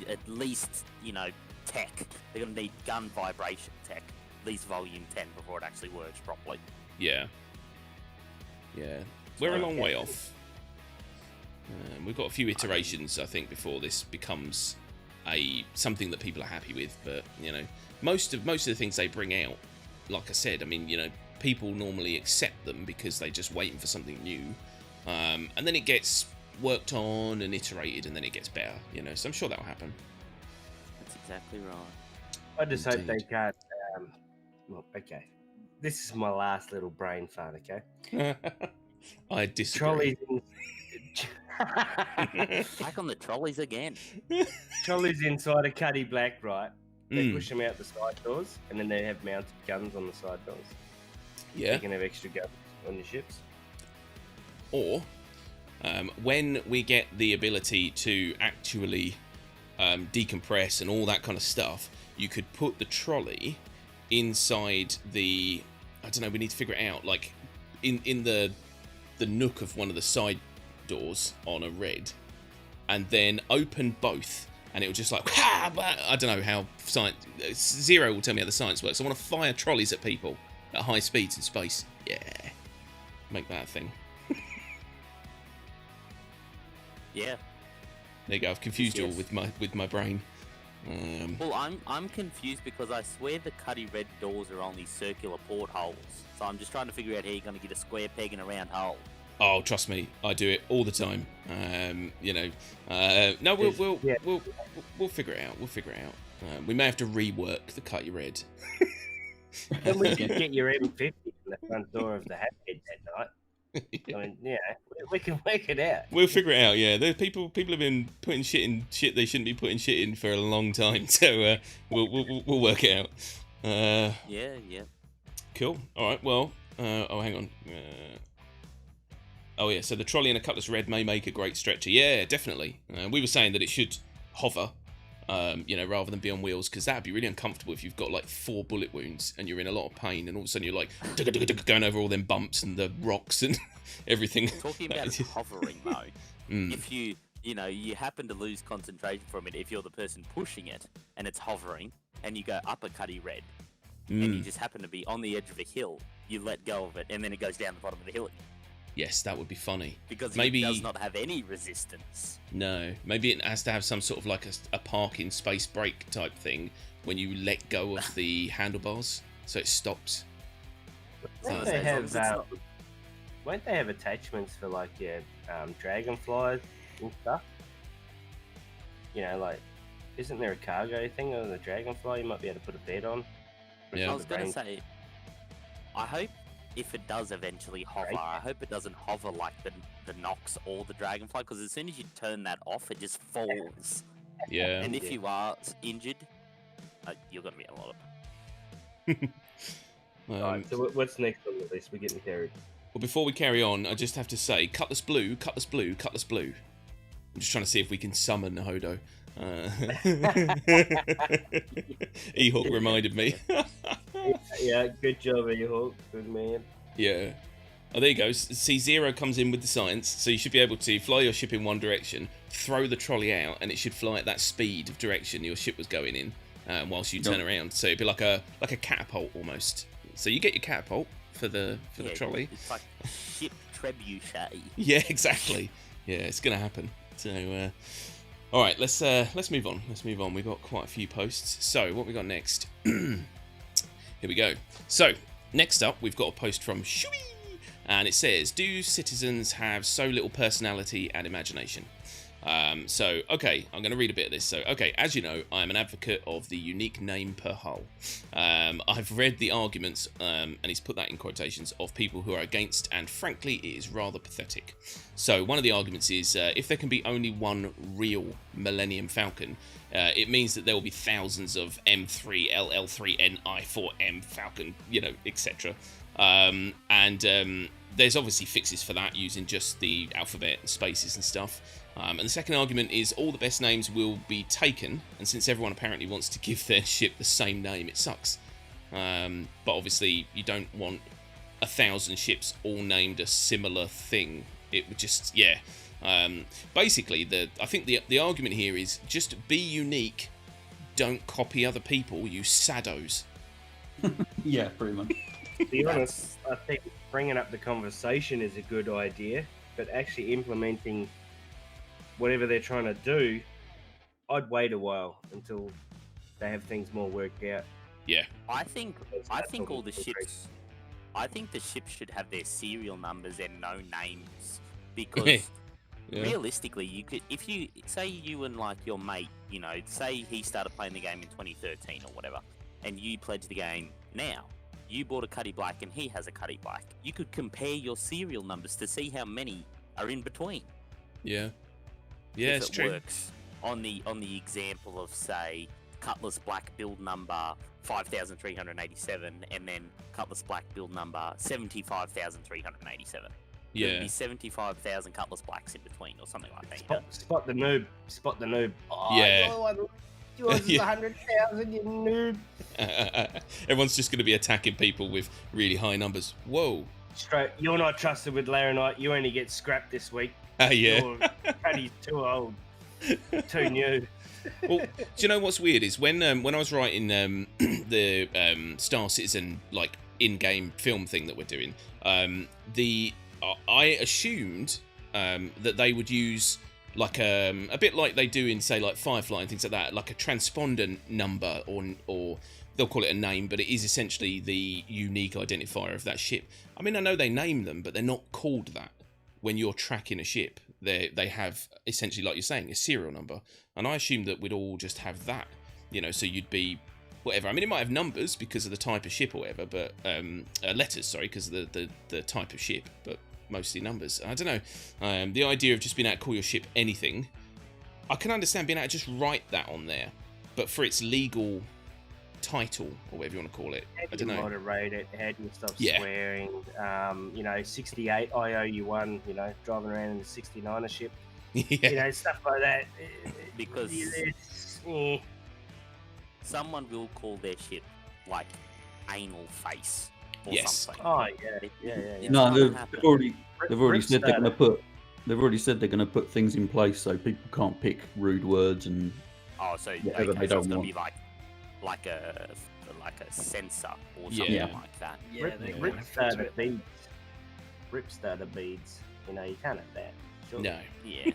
at least, tech. They're going to need gun vibration tech, at least volume 10 before it actually works properly. Yeah. Yeah. We're a long way off. We've got a few iterations, I think, before this becomes something that people are happy with. But most of the things they bring out, like I said, I mean, people normally accept them because they're just waiting for something new, and then it gets worked on and iterated, and then it gets better. So I'm sure that'll happen. That's exactly right. I just hope they can't. Well, okay. This is my last little brain fart. Okay. I disagree. Trolleys. Back on the trolleys again. Trolleys inside a Cuddy Black, right? They push them out the side doors, and then they have mounted guns on the side doors. Yeah. You can have extra guns on your ships. Or when we get the ability to actually decompress and all that kind of stuff, you could put the trolley inside the... I don't know, we need to figure it out. Like, in the nook of one of the side doors on a red, and then open both, and it'll just like... I don't know how science... Zero will tell me how the science works. I want to fire trolleys at people at high speeds in space. Yeah. Make that a thing. Yeah. There you go. I've confused you all Yes. with my brain. Well, I'm confused because I swear the Cuddy Red doors are only circular portholes. So I'm just trying to figure out how you're going to get a square peg in a round hole. Oh, trust me, I do it all the time. No, we'll figure it out. We'll figure it out. We may have to rework the Cuddy Red. Then we can get your M50 in the front door of the Hathead that night. I mean, yeah, we can work it out. We'll figure it out. Yeah, there people have been putting shit in shit they shouldn't be putting shit in for a long time. So we'll work it out. Yeah. Cool. All right. Well. Oh, hang on. Oh yeah. So the trolley and a Cutlass Red may make a great stretcher. Yeah, definitely. We were saying that it should hover. Rather than be on wheels, because that'd be really uncomfortable if you've got like 4 bullet wounds and you're in a lot of pain, and all of a sudden you're like going over all them bumps and the rocks and everything. Talking about hovering though, if you happen to lose concentration from it, if you're the person pushing it and it's hovering, and you go up a Cuddy Red, and you just happen to be on the edge of a hill, you let go of it, and then it goes down the bottom of the hill. Yes, that would be funny. Because maybe it does not have any resistance. No, maybe it has to have some sort of like a parking space brake type thing when you let go of the handlebars, so it stops. Won't they have attachments for like your dragonflies and stuff? Like, isn't there a cargo thing on the dragonfly? You might be able to put a bed on. Yeah. I was going to say, I hope if it does eventually hover, I hope it doesn't hover like the Nox or the Dragonfly, because as soon as you turn that off, it just falls. Yeah. And if you are injured, you're going to be a lot of... Alright, so what's next on the list? We're getting carried. Well, before we carry on, I just have to say, Cutlass Blue, Cutlass Blue, Cutlass Blue. I'm just trying to see if we can summon Hodo. E-Hawk reminded me. Yeah, good job, E-Hawk. Good man. Yeah. Oh, there you go. See, Zero comes in with the science, so you should be able to fly your ship in one direction, throw the trolley out, and it should fly at that speed of direction your ship was going in, whilst you turn around. So it'd be like a catapult almost. So you get your catapult for the trolley. It's like ship trebuchet. Yeah, exactly. Yeah, it's gonna happen. So, all right, let's move on. We've got quite a few posts. So what we got next? Here we go. So next up, we've got a post from Shui, and it says, "Do citizens have so little personality and imagination?" So, okay, I'm going to read a bit of this. So, okay, as you know, I'm an advocate of the unique name per hull. I've read the arguments, and he's put that in quotations, of people who are against, and frankly, it is rather pathetic. So, one of the arguments is, if there can be only one real Millennium Falcon, it means that there will be thousands of M3, LL3, NI4M Falcon, etc. There's obviously fixes for that using just the alphabet and spaces and stuff. And the second argument is all the best names will be taken, and since everyone apparently wants to give their ship the same name, it sucks. But obviously you don't want 1,000 ships all named a similar thing. It would just, basically, I think the argument here is just be unique. Don't copy other people, you saddos. Yeah, pretty much. To be honest, I think bringing up the conversation is a good idea, but actually implementing whatever they're trying to do, I'd wait a while until they have things more worked out. Yeah. I think all the ships. I think the ships should have their serial numbers and no names, because realistically, you could, if you say you and like your mate, you know, say he started playing the game in 2013 or whatever, and you pledge the game now. You bought a Cuddy Black and he has a Cuddy Black. You could compare your serial numbers to see how many are in between. Yeah. Yeah, if it's it true. Works on the example of, say, Cutlass Black build number 5,387 and then Cutlass Black build number 75,387. Yeah. There'd be 75,000 Cutlass Blacks in between or something like that. You know? Spot the noob. Spot the noob. Oh, Yeah. yours is 100,000, you noob. Everyone's just going to be attacking people with really high numbers. Whoa. Straight. You're not trusted with Laranite. You only get scrapped this week. Yeah. Your Cuddy's too old. Too new. Well, do you know what's weird is when I was writing the Star Citizen like in-game film thing that we're doing, I assumed that they would use like a bit like they do in, say, like Firefly and things like that, like a transponder number, or they'll call it a name, but it is essentially the unique identifier of that ship. I mean, I know they name them, but they're not called that when you're tracking a ship. They have essentially, like you're saying, a serial number, and I assumed that we'd all just have that, you know, so you'd be whatever. I mean, it might have numbers because of the type of ship or whatever, but letters, sorry, because of the type of ship, but mostly numbers. I don't know. The idea of just being able to call your ship anything, I can understand being able to just write that on there, but for its legal title or whatever you want to call it, I don't know. Moderate it. How do you stop swearing? You know, 68. I owe you one. You know, driving around in the 69er ship. Yeah. You know, stuff like that. Because someone will call their ship like anal face or something. Oh yeah. No, they've already said they're going to put. They've already said they're going to put things in place so people can't pick rude words and. Oh, so whatever they it's don't going want. to be like a sensor or something like that. Yeah, Rip starter beads. Rip starter beads. You know, you can't have that. Sure. No. Yeah.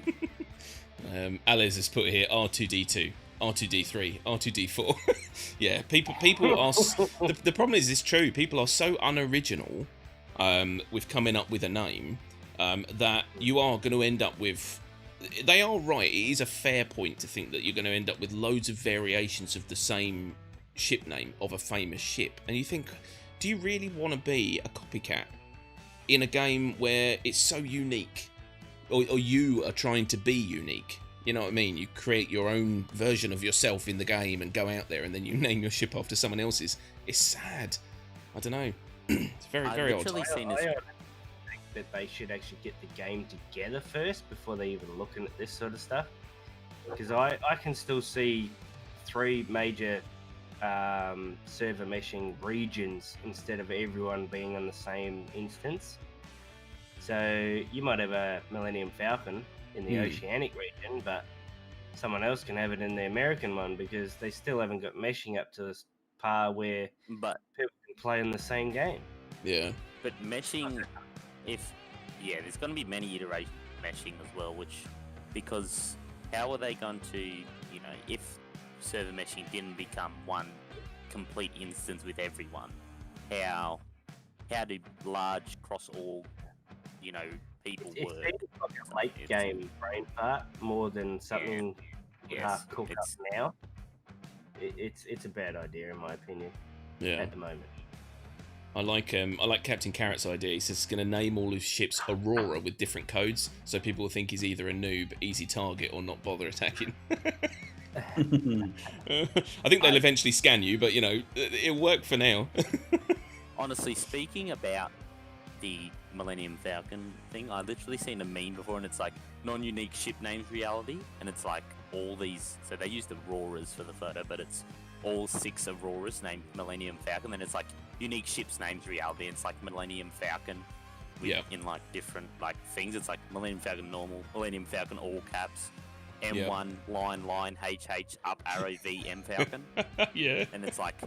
Alice has put here R2D2, R2D3, R2D4. Yeah, people are. The problem is, it's true. People are so unoriginal with coming up with a name that you are going to end up with. They are right. It is a fair point to think that you're going to end up with loads of variations of the same ship name of a famous ship, and you think, do you really want to be a copycat in a game where it's so unique, or you are trying to be unique? You know what I mean? You create your own version of yourself in the game and go out there, and then you name your ship after someone else's. It's sad. I don't know. It's very odd. I think that they should actually get the game together first before they even looking at this sort of stuff, because I can still see 3 major server meshing regions instead of everyone being on the same instance. So you might have a Millennium Falcon in the Oceanic region, but someone else can have it in the American one because they still haven't got meshing up to this par where people can play in the same game. Yeah. But meshing, there's going to be many iterations of meshing as well, because how are they going to, you know, if server meshing didn't become one complete instance with everyone, how do large cross-org, you know, people work? It's like a late game brain fart more than something half cooked up now. It's a bad idea in my opinion. Yeah. At the moment. I like Captain Carrot's idea. He says he's going to name all his ships Aurora with different codes, so people will think he's either a noob, easy target, or not bother attacking. I think they'll eventually scan you, but you know, it'll work for now. Honestly, speaking about the Millennium Falcon thing, I literally seen a meme before, and it's like non-unique ship names reality, and it's like all these. So they use the Aurors for the photo, but it's all 6 Auroras named Millennium Falcon. Then it's like unique ships names reality. It's like Millennium Falcon. In like different like things. It's like Millennium Falcon normal, Millennium Falcon all caps, M1 line HH up arrow V M Falcon. Yeah. And it's like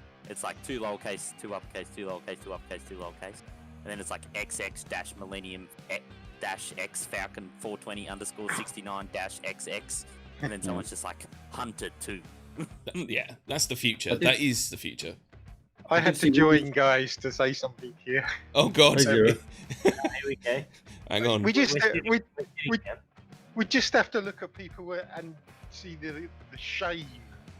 2 lowercase, 2 uppercase, 2 lowercase, 2 uppercase, 2 lowercase. And then it's like XX dash Millennium dash X Falcon 420 underscore 69 dash XX. And then someone's just like Hunter 2. Yeah, that's the future. That is the future. I had to join, guys, to say something here. Oh God. Here we go. Hang on. We just We're we just have to look at people and see the shame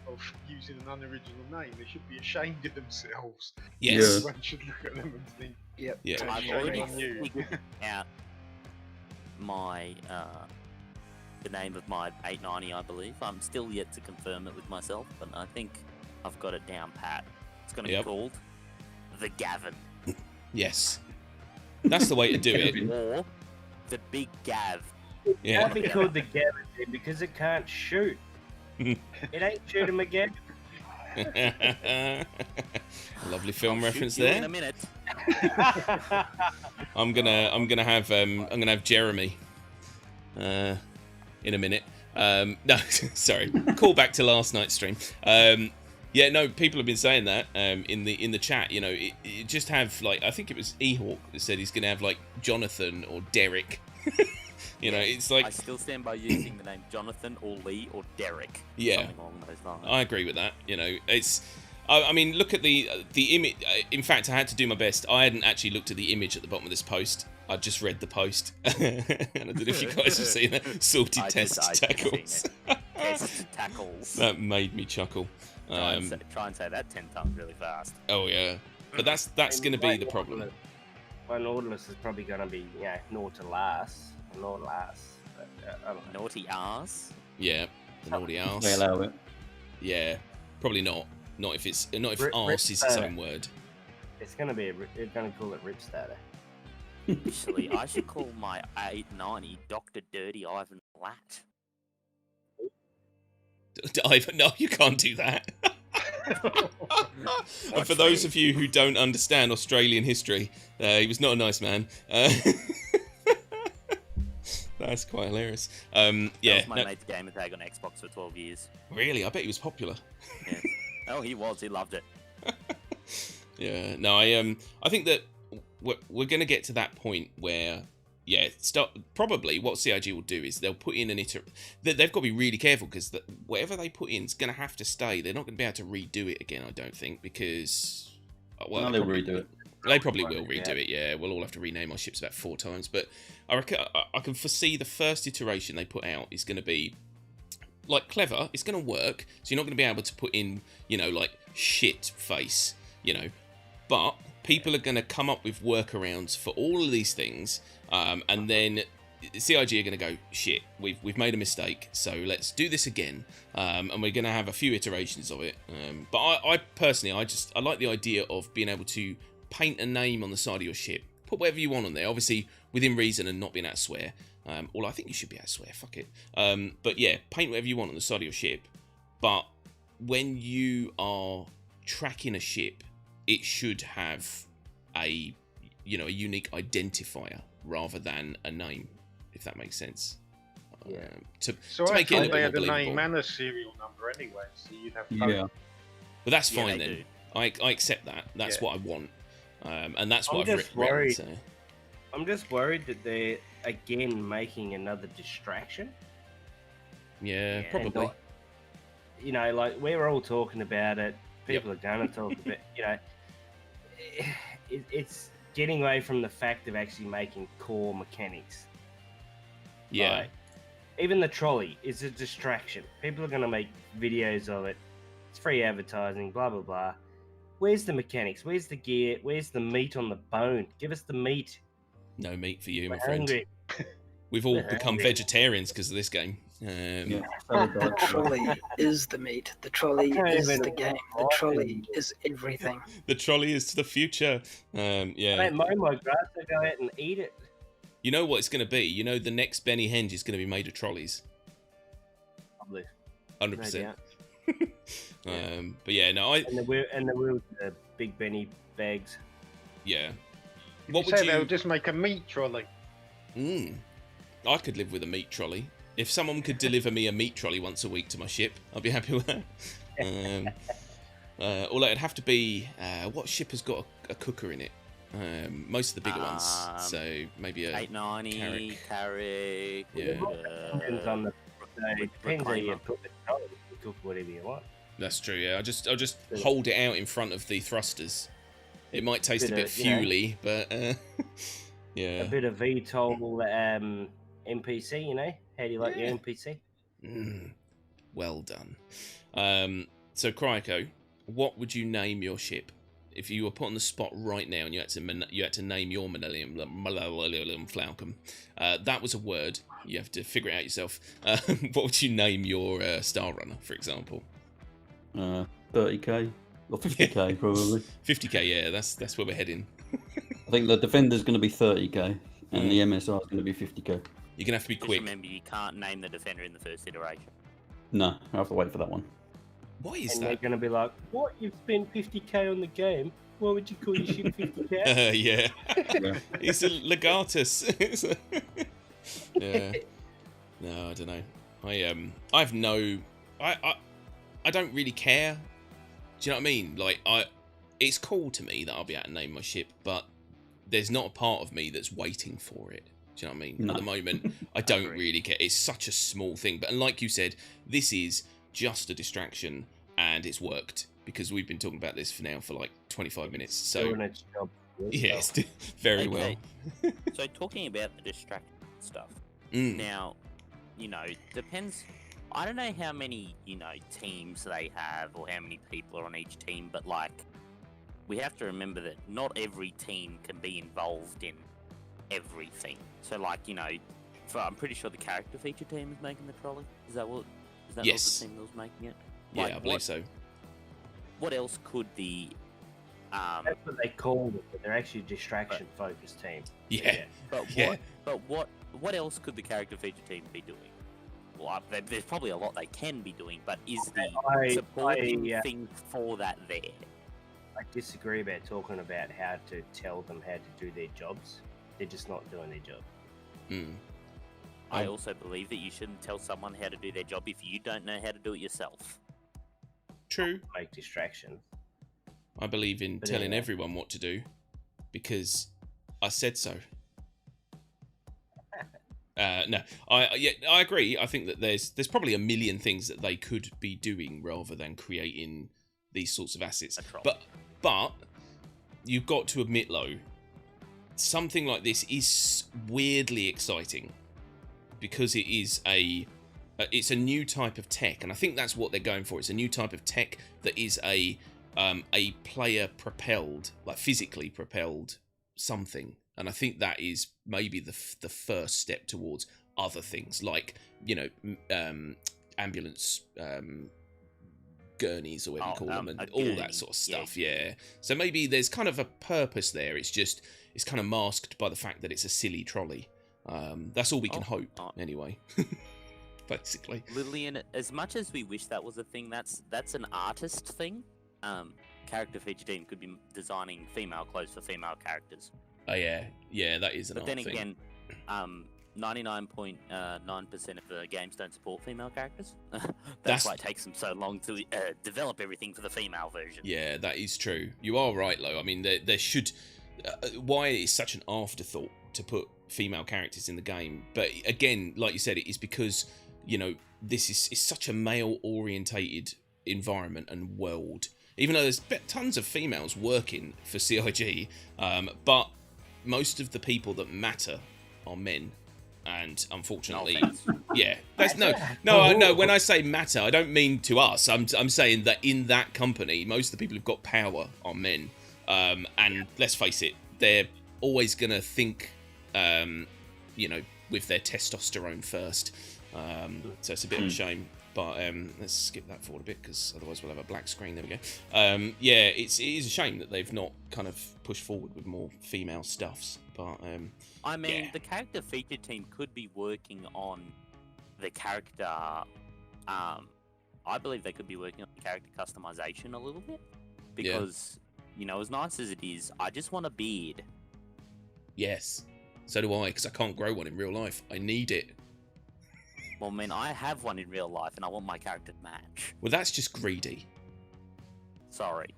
of using an unoriginal name. They should be ashamed of themselves. Yes. One should look at them and think, Yep. Yeah. "Shame I've already on you." figured out my the name of my 890, I believe. I'm still yet to confirm it with myself, but I think I've got it down pat. It's going to be called the Gavin. Yes. That's the way to do it. Or the Big Gav. Yeah. Can't be called the Gavin because it can't shoot. It ain't shooting again. Lovely film I'll reference shoot you there. in a minute. I'm gonna have Jeremy in a minute. No, sorry. Call back to last night's stream. Yeah, no, people have been saying that in the chat. You know, it just have like, I think it was Ehawk that said he's gonna have like Jonathan or Derek. You know, it's like, I still stand by using the name Jonathan or Lee or Derek. Yeah. Something along those lines. I agree with that. You know, it's. I mean, look at the image. In fact, I had to do my best. I hadn't actually looked at the image at the bottom of this post. I just read the post, and I don't know if you guys have seen that. Sorted test tackles. Test tackles. That made me chuckle. Try and say that 10 times really fast. Oh yeah, but that's going to be the problem. My Nautilus is probably going to be, naught to last. Naught last. But, I don't know. Naughty arse. Yeah, the naughty arse. They allow it. Yeah, probably not. Not if it's Rip arse is its starter. own word. It's going to be, they're going to call it Rip Starter. Actually, I should call my 890 Dr. Dirty Ivan Blatt. Ivan, no, you can't do that. And for those of you who don't understand Australian history, he was not a nice man. That's quite hilarious. That Yeah. was my mate's gamer tag on Xbox for 12 years. Really? I bet he was popular. Yeah. Oh, he was. He loved it. Yeah. No, I think that we're going to get to that point where, probably what CIG will do is they'll put in an they've got to be really careful because whatever they put in is going to have to stay. They're not going to be able to redo it again, I don't think, because... Well, No, they'll redo it. They probably will redo it, yeah. We'll all have to rename our ships about 4 times. But I reckon I can foresee the first iteration they put out is going to be, like, clever. It's going to work. So you're not going to be able to put in, like, shit face, But people are going to come up with workarounds for all of these things. And then CIG are going to go, shit, we've made a mistake. So let's do this again. And we're going to have a few iterations of it. But I personally, I like the idea of being able to paint a name on the side of your ship. Put whatever you want on there, obviously within reason and not being able to swear. Or I think you should be able to swear, fuck it. But yeah, paint whatever you want on the side of your ship. But when you are tracking a ship, it should have a unique identifier rather than a name, if that makes sense. To make it a little they more had a believable. name and a serial number anyway, so you'd have Yeah. But that's Yeah, fine they then. do. I accept that. That's Yeah. what I want. And that's I'm what I've just written. worried. So. I'm just worried that they're, again, making another distraction. Yeah, Yeah. probably. Like, we're all talking about it. People are going to talk about it's getting away from the fact of actually making core mechanics. Yeah. Like, even the trolley is a distraction. People are going to make videos of it. It's free advertising, blah, blah, blah. Where's the mechanics? Where's the gear? Where's the meat on the bone? Give us the meat. No meat for you, my We're friend. hungry. We've all We're become hungry. vegetarians because of this game. Yeah. The trolley is the meat. The trolley can't is even the game. The walk trolley anymore. is everything. The trolley is to the future. I Yeah. don't mow my grass, I go out and eat it. You know what it's going to be? The next Benny Henge is going to be made of trolleys. Probably. 100%. Yeah. But yeah, no, And the wheels, the Big Benny bags. yeah. What would you say? They'll just make a meat trolley. I could live with a meat trolley. If someone could deliver me a meat trolley once a week to my ship, I'd be happy with that. Although it'd have to be, what ship has got a cooker in it? Most of the bigger ones. So maybe a 890, Carrick. Yeah. Depends on the. Depends how you put the trolley. You cook whatever you want. That's true. Yeah, I'll just hold it out in front of the thrusters. It might taste a bit fuely, but yeah. A bit of VTOL NPC, you know. How do you like your NPC? Well done. So Cryco, what would you name your ship if you were put on the spot right now and you had to name your Millennium Falcon? That was a word. You have to figure it out yourself. What would you name your Star Runner, for example? 30k or 50k probably. 50k, yeah. That's where we're heading. I think the Defender's going to be 30k and the MSR is going to be 50k. You're gonna have to be quick. Just remember, you can't name the Defender in the first iteration. No, I have to wait for that one. Why is and that? They're going to be like, "What? You've spent 50k on the game? Why would you call your ship 50k?" Yeah. It's a Legatus. Yeah. No, I don't know. I've no. I don't really care. Do you know what I mean? Like it's cool to me that I'll be able to name my ship, but there's not a part of me that's waiting for it. Do you know what I mean? No. At the moment, I don't really care. It's such a small thing. But like you said, this is just a distraction, and it's worked because we've been talking about this for like 25 minutes. So Doing its job. yes, very well. So talking about the distraction stuff, now, depends. I don't know how many, teams they have or how many people are on each team, but like, we have to remember that not every team can be involved in everything. So like, I'm pretty sure the character feature team is making the trolley. Is that Yes. not the team that was making it? Yeah, Like, I believe so. What else could the That's what they call it, but they're actually a distraction-focused team. Yeah. But what else could the character feature team be doing? Well, there's probably a lot they can be doing, but is the supporting thing for that there? I disagree about talking about how to tell them how to do their jobs. They're just not doing their job. I also believe that you shouldn't tell someone how to do their job if you don't know how to do it yourself. True. Make distractions. I believe in telling everyone what to do because I said so. No, I agree. I think that there's probably a million things that they could be doing rather than creating these sorts of assets. But you've got to admit, though, something like this is weirdly exciting because it is it's a new type of tech, and I think that's what they're going for. It's a new type of tech that is a player propelled, like physically propelled something. And I think that is maybe the first step towards other things like, ambulance gurneys or whatever you call them, and all that sort of stuff. Yeah. So maybe there's kind of a purpose there. It's kind of masked by the fact that it's a silly trolley. That's all we can hope, anyway. Basically. Lillian, as much as we wish that was a thing, that's an artist thing. Character feature team could be designing female clothes for female characters. Oh yeah, that is an art thing. But then again, 99.9% of the games don't support female characters. That's why it takes them so long to develop everything for the female version. Yeah, that is true. You are right, though. I mean, there should. Why it's such an afterthought to put female characters in the game? But again, like you said, it is because this is such a male-orientated environment and world. Even though there's tons of females working for CIG, but most of the people that matter are men, and unfortunately, no. When I say matter, I don't mean to us. I'm saying that in that company, most of the people who've got power are men, and let's face it, they're always gonna think, with their testosterone first. So it's a bit of a shame. But let's skip that forward a bit because otherwise we'll have a black screen. There we go. It is a shame that they've not kind of pushed forward with more female stuffs. But the character feature team could be working on the character I believe they could be working on character customization a little bit because, as nice as it is, I just want a beard. Yes, so do I, because I can't grow one in real life. I need it. Well, I have one in real life, and I want my character to match. Well, that's just greedy. Sorry.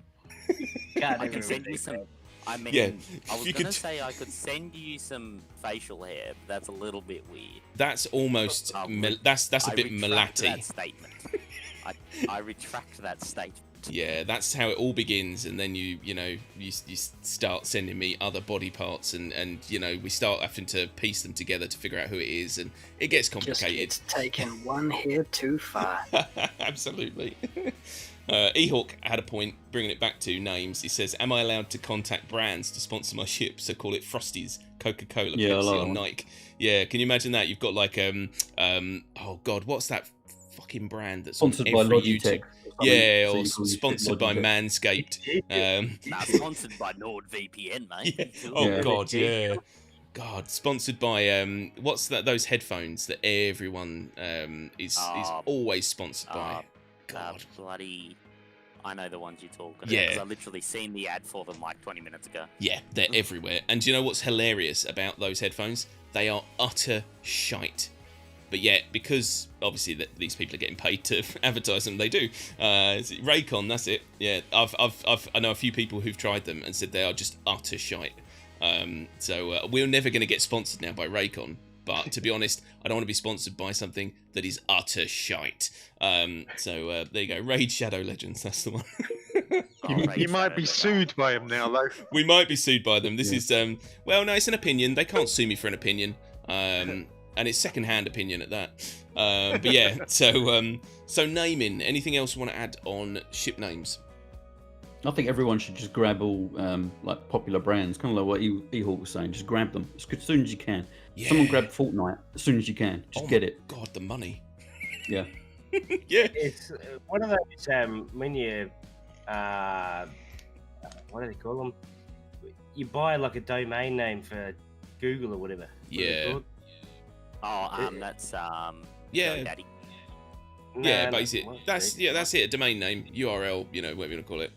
Can't I even can send you really some. say. I mean, Yeah, I was you gonna could- say I could send you some facial hair, but that's a little bit weird. That's almost that's a I bit retract mulatty. that statement. I retract that statement. Yeah, that's how it all begins, and then you start sending me other body parts, and we start having to piece them together to figure out who it is, and it gets complicated. It's taken one hair too far. Absolutely. Ehawk had a point, bringing it back to names. He says, "Am I allowed to contact brands to sponsor my ship? So call it Frosties, Coca-Cola, Yeah, I Pepsi, like or that. Nike." Yeah, can you imagine that? You've got like oh god, what's that fucking brand that's Sponsored on by every Logitech. YouTube? or something, Yeah, so or you call your shit sponsored by Logitech. Manscaped. Nah, sponsored by NordVPN, mate. Yeah. You Oh Yeah. god, yeah. God, sponsored by what's that? Those headphones that everyone is always sponsored by. God, bloody. I know the ones you're talking about. Yeah. Because I literally seen the ad for them like 20 minutes ago. yeah, they're everywhere. And do you know what's hilarious about those headphones? They are utter shite. But yet, because obviously that these people are getting paid to advertise them, they do. Raycon, that's it. Yeah, I know a few people who've tried them and said they are just utter shite. So we're never going to get sponsored now by Raycon. But to be honest, I don't want to be sponsored by something that is utter shite. So there you go. Raid Shadow Legends, that's the one. You might be sued by them now, though. We might be sued by them. This is, well, no, it's an opinion. They can't sue me for an opinion. And it's second-hand opinion at that. But yeah, so naming. Anything else you want to add on ship names? I think everyone should just grab all like popular brands, kind of like what Ehawk was saying. Just grab them as soon as you can. Yeah. Someone grab Fortnite as soon as you can. Just get it. God, the money. Yeah. Yeah. It's one of those when you what do they call them? You buy like a domain name for Google or whatever. What are they Yeah. called? Oh, that's Yeah. GoDaddy. Yeah, No, basically. That's it. A domain name, URL, whatever you want to call it.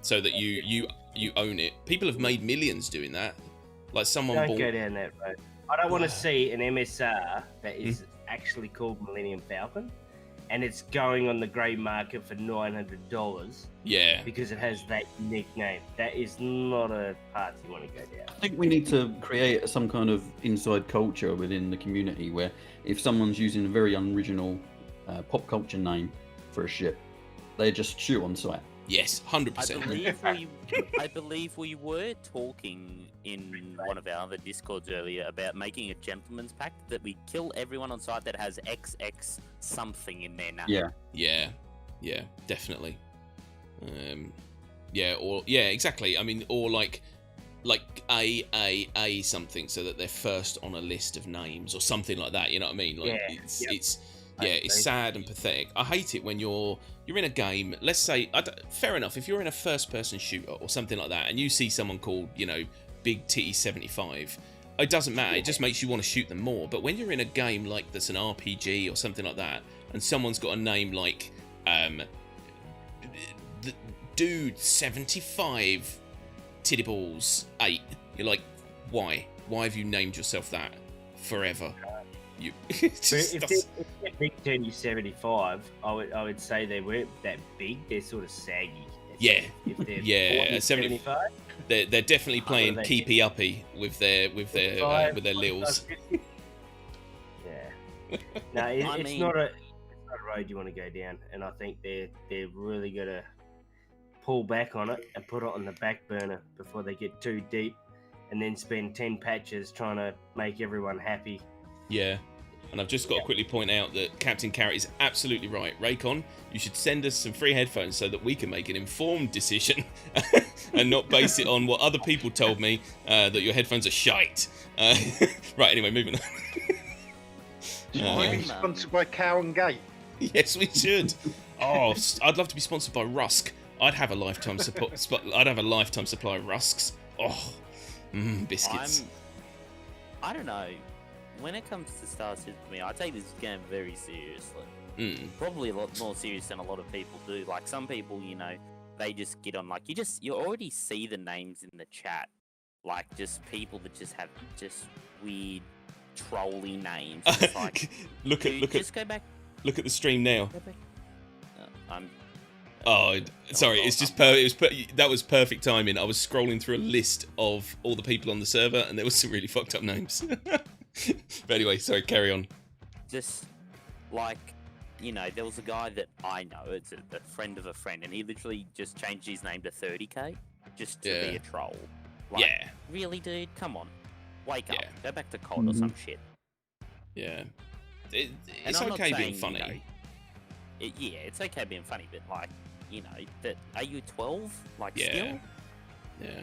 So that you own it. People have made millions doing that. Like someone Don't bought. go down that road. I don't want to see an MSR that is actually called Millennium Falcon, and it's going on the grey market for $900 Yeah. because it has that unique name. That is not a path you want to go down. I think we need to create some kind of inside culture within the community where if someone's using a very unoriginal pop culture name for a ship, they just shoot on sight. Yes, 100%. I believe we were talking in one of our other Discords earlier about making a gentleman's pact that we kill everyone on site that has XX something in their name. Yeah. Yeah, definitely. Exactly. I mean, or like a something, so that they're first on a list of names or something like that. You know what I mean? Like it's sad and pathetic. I hate it when you're in a game. Let's say, fair enough. If you're in a first-person shooter or something like that, and you see someone called, Big Titty 75, it doesn't matter. It just makes you want to shoot them more. But when you're in a game like that's an RPG or something like that, and someone's got a name like the Dude 75 Titty Balls 8, you're like, why? Why have you named yourself that forever? If they're Big Titty 75, I would say they weren't that big. They're sort of saggy. Yeah. If they're Yeah, 75, they're definitely playing they keepy uppy with their lils. Yeah. No, it's not a road you want to go down, and I think they're really gonna pull back on it and put it on the back burner before they get too deep, and then spend 10 patches trying to make everyone happy. Yeah. And I've just got to quickly point out that Captain Carrot is absolutely right. Raycon, you should send us some free headphones so that we can make an informed decision and not base it on what other people told me that your headphones are shite. Right, anyway, moving on. Should we be sponsored by Cow and Gate? Yes, we should. Oh, I'd love to be sponsored by Rusk. I'd have a lifetime I'd have a lifetime supply of Rusks. Oh, biscuits. I don't know. When it comes to Star Citizen, I take this game very seriously. Probably a lot more serious than a lot of people do. Like some people, you know, they just get on like you already see the names in the chat, like just people that just have just weird trolly names. It's like, look at the stream now. Go back. I'm. Oh, sorry. It's just that was perfect timing. I was scrolling through a list of all the people on the server, and there was some really fucked up names. But anyway, sorry. Carry on. Just like, you know, there was a guy that I know. It's a friend of a friend, and he literally just changed his name to 30k just to be a troll. Like, yeah. Really, dude? Come on, wake up. Yeah. Go back to COD or some shit. Yeah. It's I'm okay not being saying, funny. You know, yeah, it's okay being funny, but like, you know, that are you 12? Like, still? Yeah,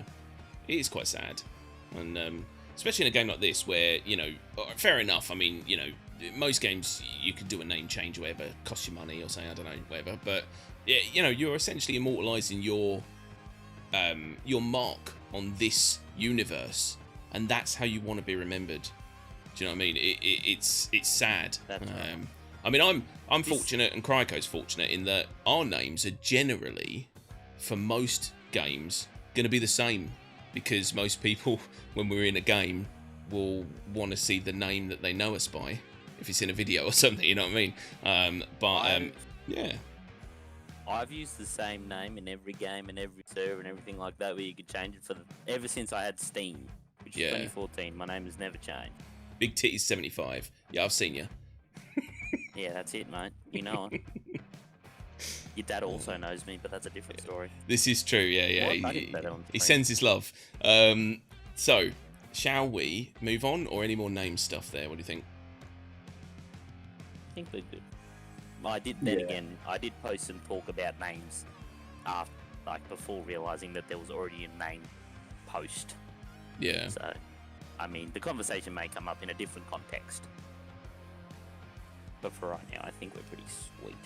it is quite sad, and especially in a game like this where, you know, fair enough. I mean, you know, most games you can do a name change or whatever, cost you money or say, I don't know, whatever. But yeah, you know, you're essentially immortalising your mark on this universe, and that's how you want to be remembered. Do you know what I mean? It's sad. That's right. I mean, I'm fortunate, and Cryco's fortunate in that our names are generally, for most games, going to be the same, because most people, when we're in a game, will want to see the name that they know us by, if it's in a video or something. You know what I mean? Yeah. I've used the same name in every game and every server and everything like that, where you could change it ever since I had Steam, which is 2014. My name has never changed. Big Titties 75. Yeah, I've seen you. Yeah, that's it, mate. You know it. Your dad also knows me, but that's a different story. This is true, yeah. What? I didn't say that on He screen. sends his love. So, shall we move on, or any more name stuff there? What do you think? I think we're good. I did then again. I did post some talk about names after, like before realizing that there was already a name post. Yeah. So, I mean, the conversation may come up in a different context. But for right now, I think we're pretty sweet.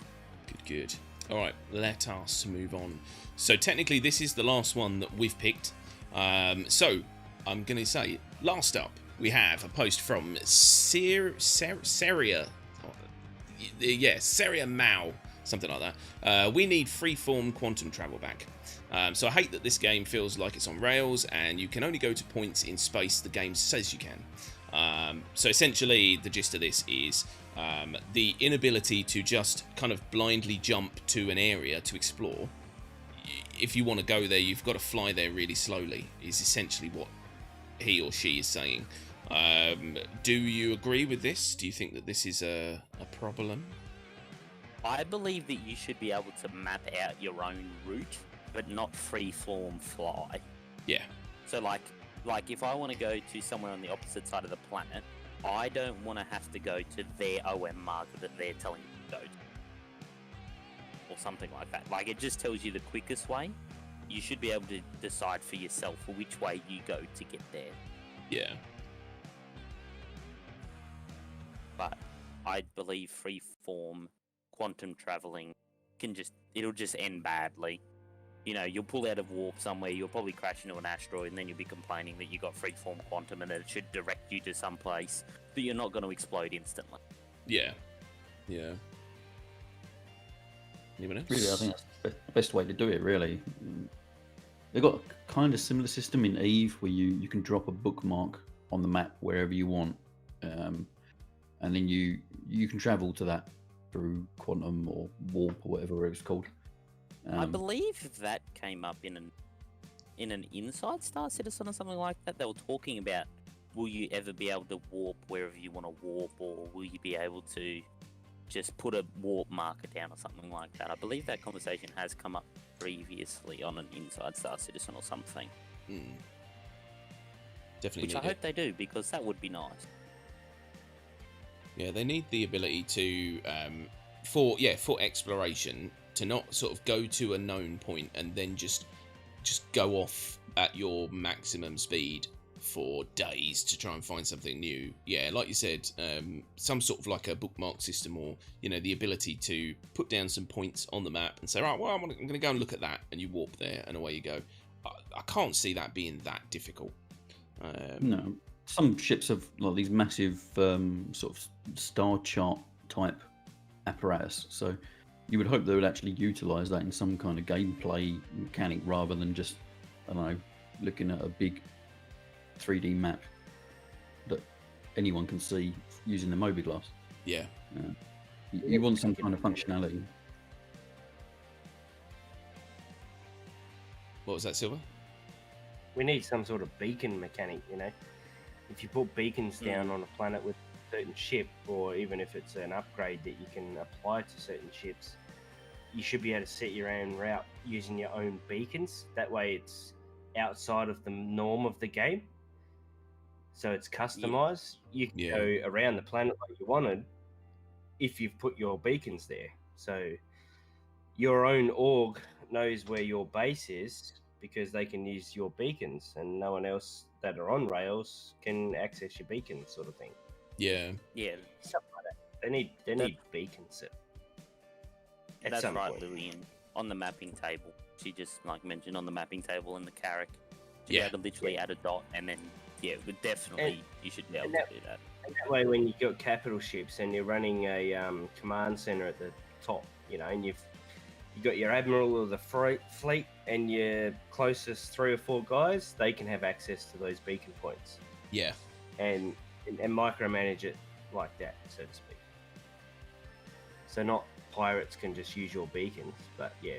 Good. All right, let us move on. So technically, this is the last one that we've picked. So I'm going to say, last up, we have a post from Seria. Seria Mao, something like that. We need freeform quantum travel back. So I hate that this game feels like it's on rails and you can only go to points in space the game says you can. So essentially, the gist of this is the inability to just kind of blindly jump to an area to explore. If you want to go there, you've got to fly there really slowly, is essentially what he or she is saying. Do you agree with this? Do you think that this is a problem? I believe that you should be able to map out your own route, but not freeform fly. Yeah. So like if I want to go to somewhere on the opposite side of the planet, I don't want to have to go to their OM marker that they're telling me to go to. Or something like that. Like, it just tells you the quickest way. You should be able to decide for yourself which way you go to get there. Yeah. But I believe freeform quantum traveling it'll just end badly. You know, you'll pull out of warp somewhere, you'll probably crash into an asteroid, and then you'll be complaining that you got freeform quantum and that it should direct you to some place that you're not going to explode instantly. Yeah. Yeah. Anyone else? Really, I think that's the best way to do it, really. They've got a kind of similar system in Eve where you can drop a bookmark on the map wherever you want. And then you can travel to that through quantum or warp or whatever it's called. I believe that came up in an Inside Star Citizen or something like that. They were talking about, will you ever be able to warp wherever you want to warp, or will you be able to just put a warp marker down or something like that? I believe that conversation has come up previously on an Inside Star Citizen or something. Definitely. Which I hope they do, because that would be nice. Yeah, they need the ability to, for exploration, to not sort of go to a known point and then just go off at your maximum speed for days to try and find something new. Yeah, like you said, some sort of like a bookmark system, or, you know, the ability to put down some points on the map and say, right, well, I'm going to go and look at that, and you warp there and away you go. I can't see that being that difficult. No. Some ships have like these massive sort of star chart type apparatus. So you would hope they would actually utilise that in some kind of gameplay mechanic rather than just, I don't know, looking at a big 3D map that anyone can see using the mobi-glass. Yeah. You want some kind of functionality. What was that, Silver? We need some sort of beacon mechanic, you know. If you put beacons down on a planet with a certain ship, or even if it's an upgrade that you can apply to certain ships, you should be able to set your own route using your own beacons. That way it's outside of the norm of the game. So it's customized. You can go around the planet like you wanted if you've put your beacons there. So your own org knows where your base is because they can use your beacons, and no one else that are on rails can access your beacons, sort of thing. Yeah. Yeah, Something like that. They need beacons at that's some right, point. Lillian. On the mapping table, she just like mentioned on the mapping table in the carrick. Yeah. You had to literally add a dot, and then would definitely you should be able to do that. And that way, when you've got capital ships and you're running a command center at the top, you know, and you've got your admiral of the fleet and your closest 3 or 4 guys, they can have access to those beacon points. Yeah. And micromanage it like that, so to speak. So not pirates can just use your beacons, but yeah.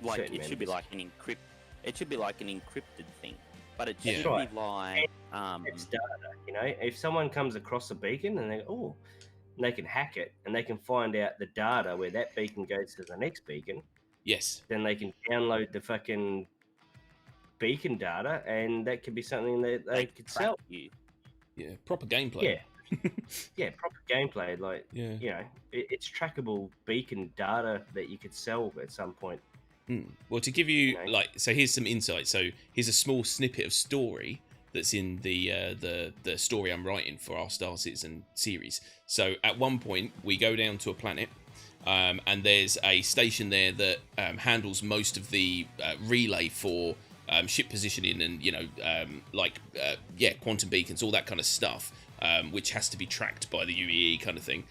Like certain it should be members. like an It should be like an encrypted thing, but it should Yeah. be Right. like It's data, you know. If someone comes across a beacon and they go, and they can hack it and they can find out the data where that beacon goes to the next beacon, Yes. then they can download the fucking beacon data, and that could be something that they could track sell. you. Yeah. Proper gameplay. Yeah, yeah, proper gameplay. Like, Yeah. you know, it's trackable beacon data that you could sell at some point. Well, to give you Okay. like, so here's some insight. So here's a small snippet of story that's in the story I'm writing for our Star Citizen series. So at one point we go down to a planet, and there's a station there that handles most of the relay for ship positioning and quantum beacons, all that kind of stuff, which has to be tracked by the UEE kind of thing.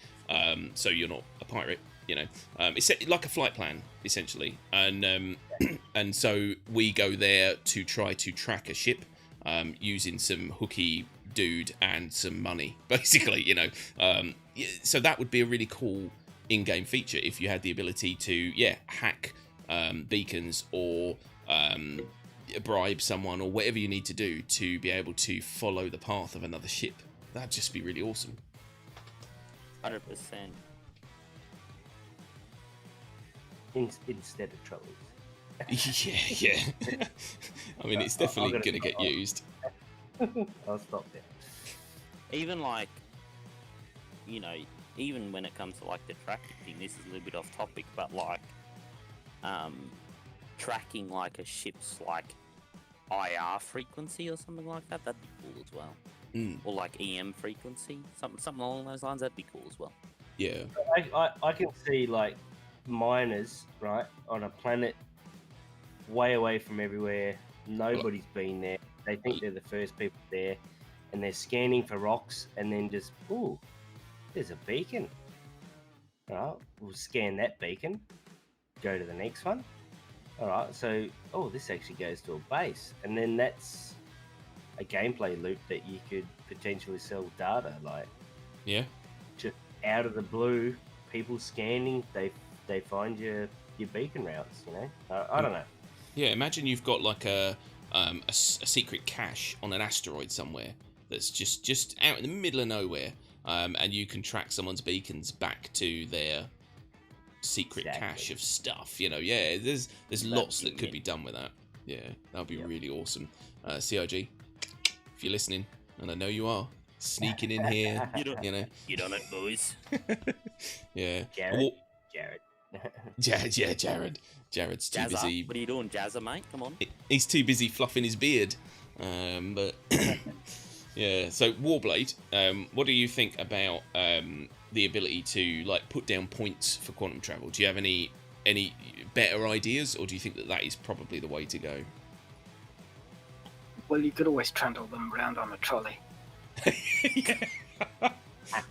So you're not a pirate. You know, it's like a flight plan essentially, and and so we go there to try to track a ship using some hooky dude and some money, basically. You know, so that would be a really cool in-game feature if you had the ability to hack beacons or bribe someone or whatever you need to do to be able to follow the path of another ship. That'd just be really awesome. 100%. Instead of trolleys. Yeah. I mean, it's definitely I'm going to get used. I'll stop there. Even like, you know, even when it comes to like the tracking thing, this is a little bit off topic, but like, tracking like a ship's like IR frequency or something like that, that'd be cool as well. Or like EM frequency, something along those lines, that'd be cool as well. Yeah. I can see like miners, right, on a planet way away from everywhere. Nobody's been there. They think they're the first people there, and they're scanning for rocks, and then just, there's a beacon. All right, we'll scan that beacon, go to the next one. All right, so, this actually goes to a base, and then that's a gameplay loop that you could potentially sell data, like, Yeah. just out of the blue, people scanning, they find your beacon routes, you know. I don't know. Yeah, imagine you've got like a secret cache on an asteroid somewhere that's just out in the middle of nowhere, and you can track someone's beacons back to their secret cache of stuff. You know, there's lots that could be done with that. Yeah, that would be really awesome. CIG, if you're listening, and I know you are, sneaking in here, you know. Get on it, boys. Yeah. Jared. Jared. Jared's too Jazza, busy. what are you doing, Jazza, mate? Come on. He's too busy fluffing his beard. But yeah. So Warblade, what do you think about the ability to like put down points for quantum travel? Do you have any better ideas, or do you think that is probably the way to go? Well, you could always trundle them around on a trolley.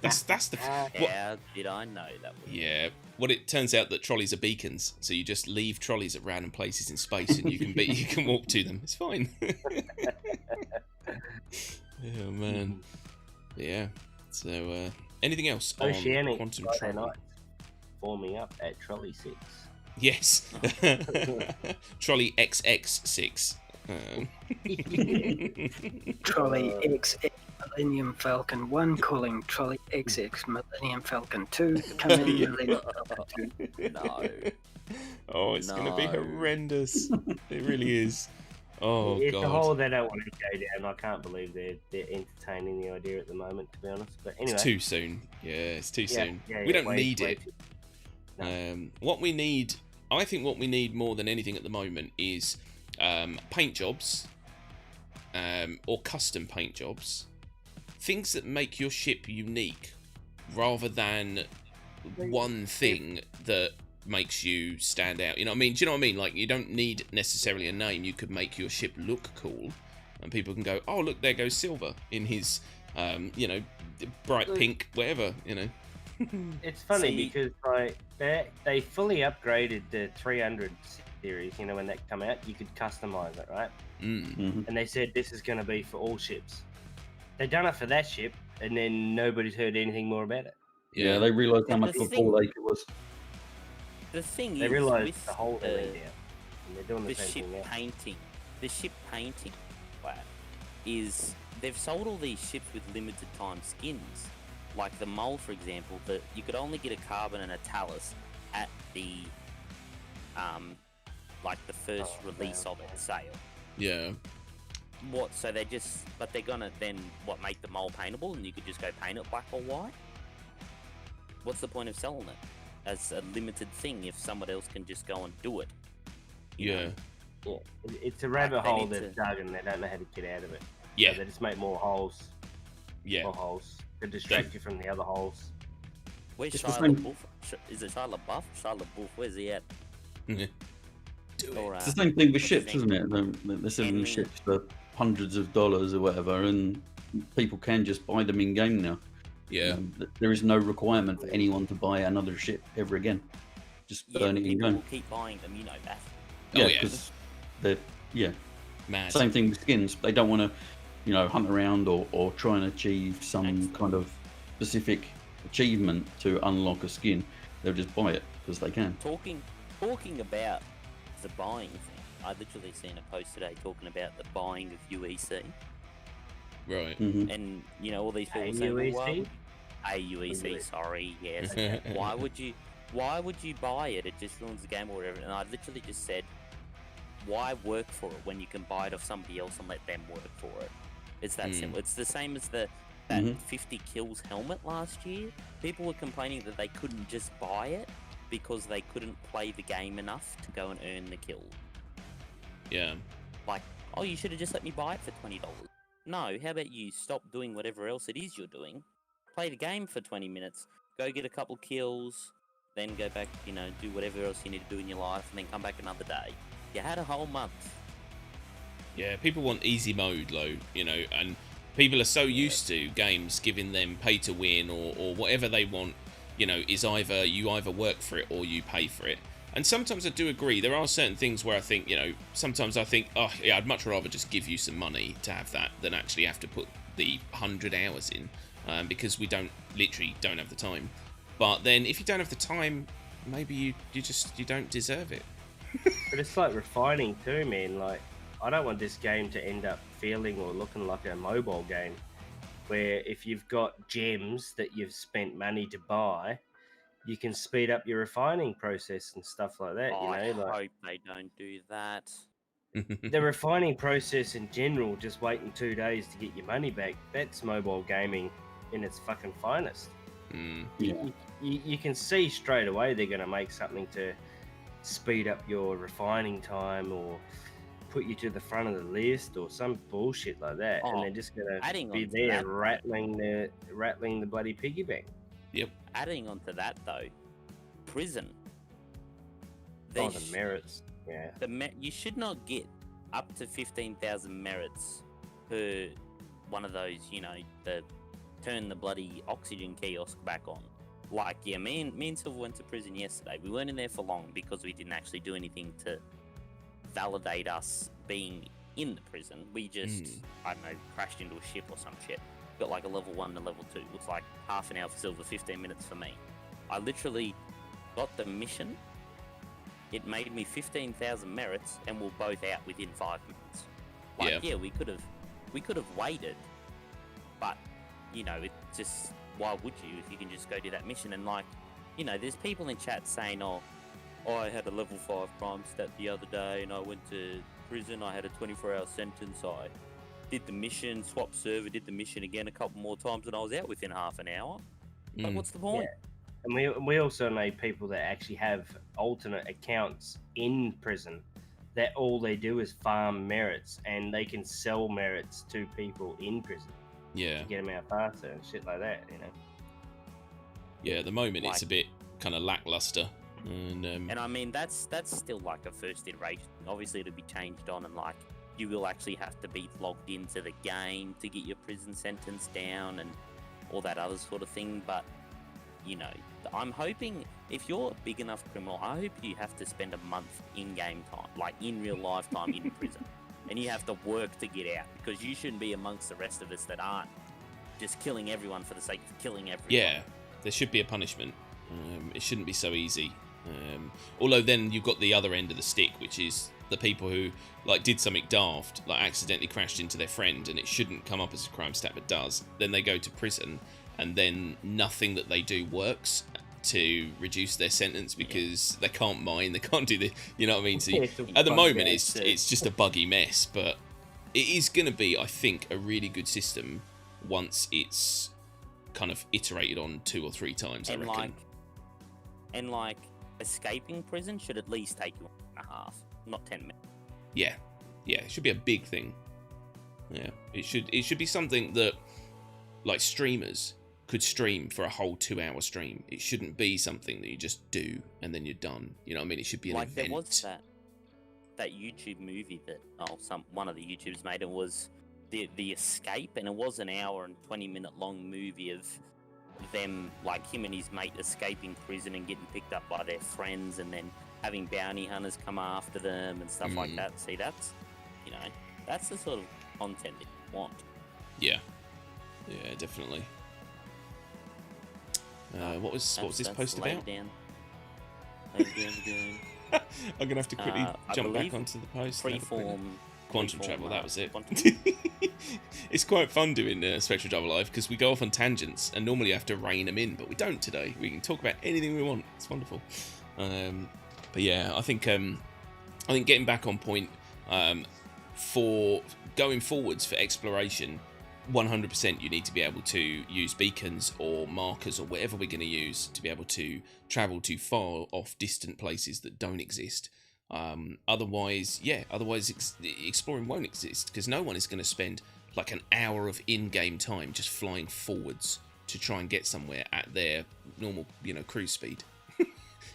That's the what, How did I know that? yeah. What it turns out that trolleys are beacons, so you just leave trolleys at random places in space, and you can walk to them. It's fine. Oh man, yeah. So anything else on Oceanic quantum Friday travel? night forming up at Trolley 6. Yes, trolley XX6. Trolley XX Millennium Falcon 1 calling Trolley XX Millennium Falcon 2. Come in, Millennium Falcon 2. No. Oh, it's going to be No. horrendous. It really is. Oh, It's God. a hole they don't want to go down. I can't believe they're entertaining the idea at the moment, to be honest. But anyway, It's too soon. Yeah, it's too soon. We don't way need it. too- No. What we need, I think what we need more than anything at the moment is paint jobs or custom paint jobs. Things that make your ship unique rather than one thing that makes you stand out. You know what I mean? Do you know what I mean? Like, you don't need necessarily a name. You could make your ship look cool and people can go, oh, look, there goes Silver in his, bright pink, whatever, you know. It's funny See- because like they fully upgraded the 300 series. You know, when that come out, you could customize it, right? Mm. And they said this is going to be for all ships. They done it for that ship, and then nobody's heard anything more about it. Yeah, they realised how Yeah, much the of a ball ache it was. The thing They is, realised with the whole thing down, and they're doing the the ship same thing now. painting, is they've sold all these ships with limited time skins. Like the Mole, for example, that you could only get a carbon and a talus at the like the first release of its sale. Yeah. What? So but they're gonna then make the Mole paintable, and you could just go paint it black or white. What's the point of selling it as a limited thing if someone else can just go and do it? You Yeah. know? Yeah, it's a rabbit they hole need they've to- dug, and they don't know how to get out of it. Yeah. So they just make more holes, Yeah. more holes to distract you from the other holes. Where's It's the Shia same- LaBeouf? Is it Shia LaBeouf? Shia LaBeouf, where's he at? Do Or, It's the same thing with what's his ships, name? isn't it? They're selling Henry. ships for hundreds of dollars or whatever, and people can just buy them in game now. Yeah. There is no requirement for anyone to buy another ship ever again. Just Yeah, burn it in people game. will keep buying them, you know that. Oh, Yeah, yeah. because they're Mad. same thing with skins. They don't want to, hunt around or try and achieve some Excellent. kind of specific achievement to unlock a skin. They'll just buy it because they can. Talking about the buying thing, I literally seen a post today talking about the buying of UEC, Right. Hmm and all these people saying, well, why AUEC? would- AUEC, sorry, yes. why would you buy it? It just ruins the game or whatever. And I literally just said, why work for it when you can buy it off somebody else and let them work for it? It's that simple. It's the same as that Mhm. 50 kills helmet last year. People were complaining that they couldn't just buy it because they couldn't play the game enough to go and earn the kill. Yeah. Like, oh, you should have just let me buy it for $20. No, how about you stop doing whatever else it is you're doing, play the game for 20 minutes, go get a couple kills, then go back, do whatever else you need to do in your life, and then come back another day. You had a whole month. Yeah, people want easy mode, and people are so used to games giving them pay to win or whatever they want, is either you work for it or you pay for it. And sometimes I do agree. There are certain things where I think, sometimes I think, oh, yeah, I'd much rather just give you some money to have that than actually have to put the 100 hours in, because we literally don't have the time. But then if you don't have the time, maybe you don't deserve it. But it's like refining too, man. Like, I don't want this game to end up feeling or looking like a mobile game, where if you've got gems that you've spent money to buy, you can speed up your refining process and stuff like that. I hope they don't do that. The refining process in general, just waiting 2 days to get your money back, that's mobile gaming in its fucking finest. Yeah. You can see straight away they're going to make something to speed up your refining time or put you to the front of the list or some bullshit like that, and Oh, they're just going to adding be on to there that- rattling the bloody piggy bank. Adding on to that, though, prison. Oh, the merits. Yeah. You should not get up to 15,000 merits per one of those, the turn the bloody oxygen kiosk back on. Like, yeah, me and Silver went to prison yesterday. We weren't in there for long because we didn't actually do anything to validate us being in the prison. We just, I don't know, crashed into a ship or some shit. Got like a level 1 to level 2. It was like half an hour for Silver, 15 minutes for me. I literally got the mission. It made me 15,000 merits, and we're both out within 5 minutes. Like, yeah, we could have waited, but you know, it just, why would you if you can just go do that mission? And like, you know, there's people in chat saying, oh, I had a level 5 crime stat the other day, and I went to prison. I had a 24-hour sentence. I did the mission, swapped server, did the mission again a couple more times, and I was out within half an hour. Like, what's the point? Yeah. And we also know people that actually have alternate accounts in prison that all they do is farm merits, and they can sell merits to people in prison. Yeah. To get them out faster and shit like that, you know. Yeah, at the moment Like, it's a bit kind of lackluster. And I mean, that's still like a first iteration. Obviously, it'll be changed on, and like, you will actually have to be logged into the game to get your prison sentence down and all that other sort of thing. But, you know, I'm hoping if you're a big enough criminal, I hope you have to spend a month in-game time, like in real life time in prison. And you have to work to get out, because you shouldn't be amongst the rest of us that aren't just killing everyone for the sake of killing everyone. yeah, there should be a punishment. It shouldn't be so easy. Although then you've got the other end of the stick, which is the people who like did something daft, like accidentally crashed into their friend, and it shouldn't come up as a crime stat, but does. Then they go to prison, and then nothing that they do works to reduce their sentence because they can't mine, they can't do the, you know what I mean? So at the moment, it's just a buggy mess, but it is going to be, I think, a really good system once it's kind of iterated on 2 or 3 times. And I reckon. Like escaping prison should at least take you 1.5, not 10 minutes. Yeah, it should be a big thing. Yeah, it should be something that like streamers could stream for a whole 2-hour stream. It shouldn't be something that you just do and then you're done. You know what I mean? It should be an like event. There was that YouTube movie that one of the YouTubers made. It was the Escape, and it was an hour and 20-minute long movie of them, like him and his mate escaping prison and getting picked up by their friends, and then having bounty hunters come after them and stuff like that. See, that's, you know, that's the sort of content that you want. Yeah, definitely. What was this post about? Down. I'm gonna have to quickly jump back onto the post. Freeform Quantum travel, that was it. Quantum. It's quite fun doing Spectrum Travel Live because we go off on tangents and normally you have to rein them in, but we don't today. We can talk about anything we want. It's wonderful. But yeah, I think getting back on point for going forwards for exploration, 100% you need to be able to use beacons or markers or whatever we're going to use to be able to travel to far off distant places that don't exist. Otherwise exploring won't exist because no one is going to spend like an hour of in-game time just flying forwards to try and get somewhere at their normal, cruise speed.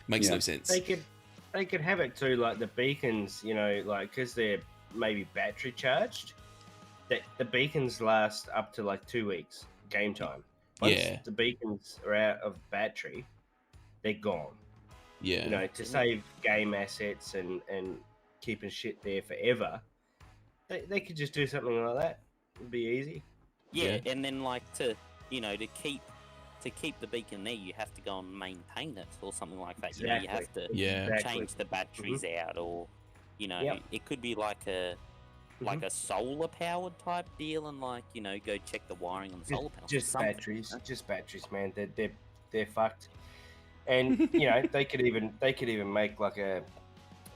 Makes no sense. They could have it too, like the beacons, like because they're maybe battery charged. That the beacons last up to like 2 weeks game time. Once the beacons are out of battery, they're gone. Yeah. To save game assets and keeping shit there forever, they could just do something like that. It'd be easy. Yeah, and then like to keep the beacon there, you have to go and maintain it or something like that. Exactly. You have to change the batteries out, or it could be like a solar powered type deal, and go check the wiring on the solar panels. Just batteries, man. They're fucked. And they could even make like an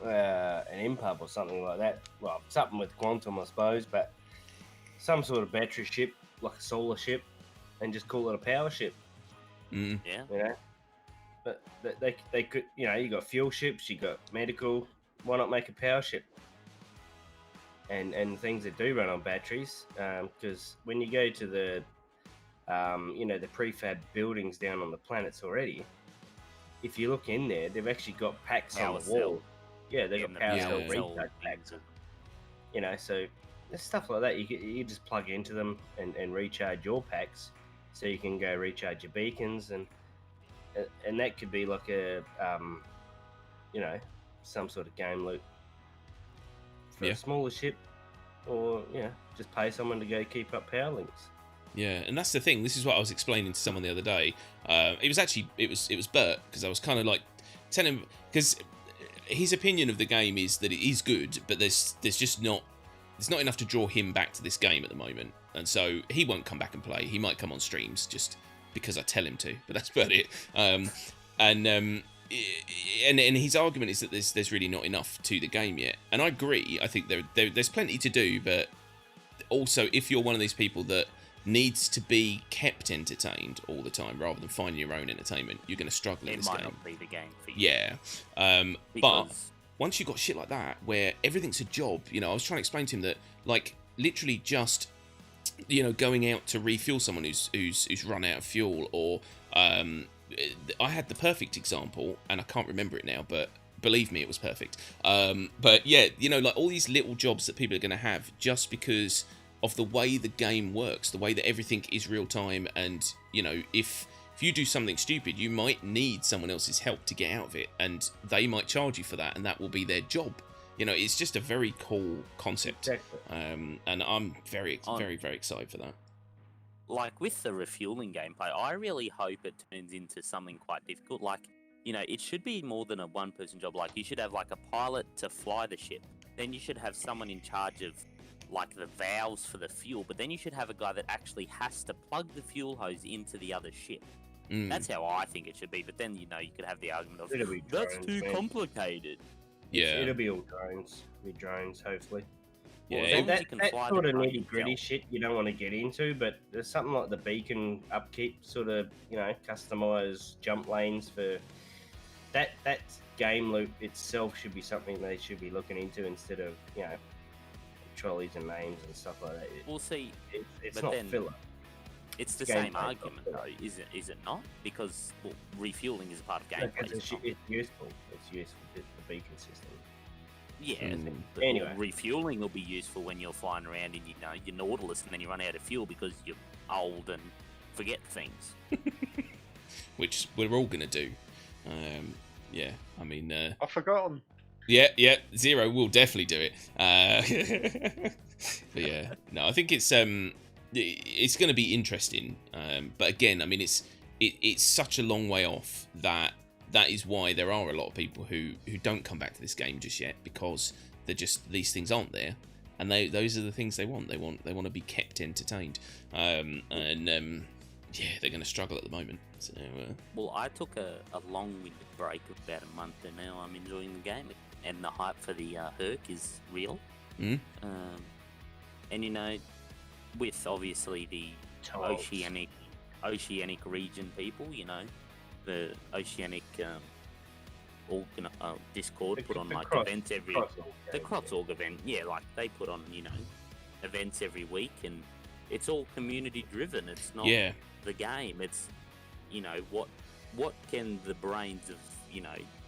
impub or something like that. Well, something with quantum, I suppose, but some sort of battery ship, like a solar ship, and just call it a power ship. Yeah. But they could, you got fuel ships, you got medical. Why not make a power ship? And things that do run on batteries, because when you go to the the prefab buildings down on the planets already, if you look in there, they've actually got packs on the wall. Yeah, they've got power cell recharge packs. So there's stuff like that. You just plug into them and recharge your packs, so you can go recharge your beacons, and that could be like a you know, some sort of game loop for a smaller ship, or just pay someone to go keep up power links. Yeah, and that's the thing. This is what I was explaining to someone the other day. It was Bert, because I was kind of like telling him, because his opinion of the game is that it is good, but there's not enough to draw him back to this game at the moment, and so he won't come back and play. He might come on streams just because I tell him to, but that's about it. And his argument is that there's really not enough to the game yet, and I agree. I think there's plenty to do, but also if you're one of these people that needs to be kept entertained all the time rather than finding your own entertainment, you're going to struggle in this game. It might not be the game for you. Yeah, but once you've got shit like that where everything's a job, I was trying to explain to him that, like, literally just going out to refuel someone who's run out of fuel, or I had the perfect example, and I can't remember it now, but believe me, it was perfect. But yeah, like all these little jobs that people are going to have just because of the way the game works, the way that everything is real time, and if you do something stupid, you might need someone else's help to get out of it, and they might charge you for that, and that will be their job. It's just a very cool concept. Exactly. And I'm very, very excited for that. Like with the refueling gameplay, I really hope it turns into something quite difficult. Like, it should be more than a one-person job. Like, you should have like a pilot to fly the ship. Then you should have someone in charge of like the valves for the fuel. But then you should have a guy that actually has to plug the fuel hose into the other ship. That's how I think it should be. But then, you could have the argument of, that's too complicated. Yeah. It'll be all drones. Hopefully. Yeah, That sort of nitty-gritty shit you don't want to get into, but there's something like the beacon upkeep, sort of, customized jump lanes for that game loop itself should be something they should be looking into instead of, trolleys and names and stuff like that. We'll see. It's not filler. It's the same argument, though, is it not? Because refueling is a part of gameplay. It's useful. It's useful, the beacon system. Yeah, but anyway, refueling will be useful when you're flying around in your Nautilus and then you run out of fuel because you're old and forget things. Which we're all gonna do. Yeah, I mean, I've forgotten. Yeah, Zero will definitely do it. But yeah, no, I think it's going to be interesting. But again, I mean, it's such a long way off that is why there are a lot of people who don't come back to this game just yet, because these things aren't there, and those are the things they want. They want to be kept entertained, and yeah, they're going to struggle at the moment. So, well, I took a long-winded break of about a month, and now I'm enjoying the game, and the hype for the Herc is real. And with obviously the oceanic region people, the oceanic Discord put on like events every the Crotsorg event, like they put on events every week, and it's all community driven. It's not the game. It's what can the brains of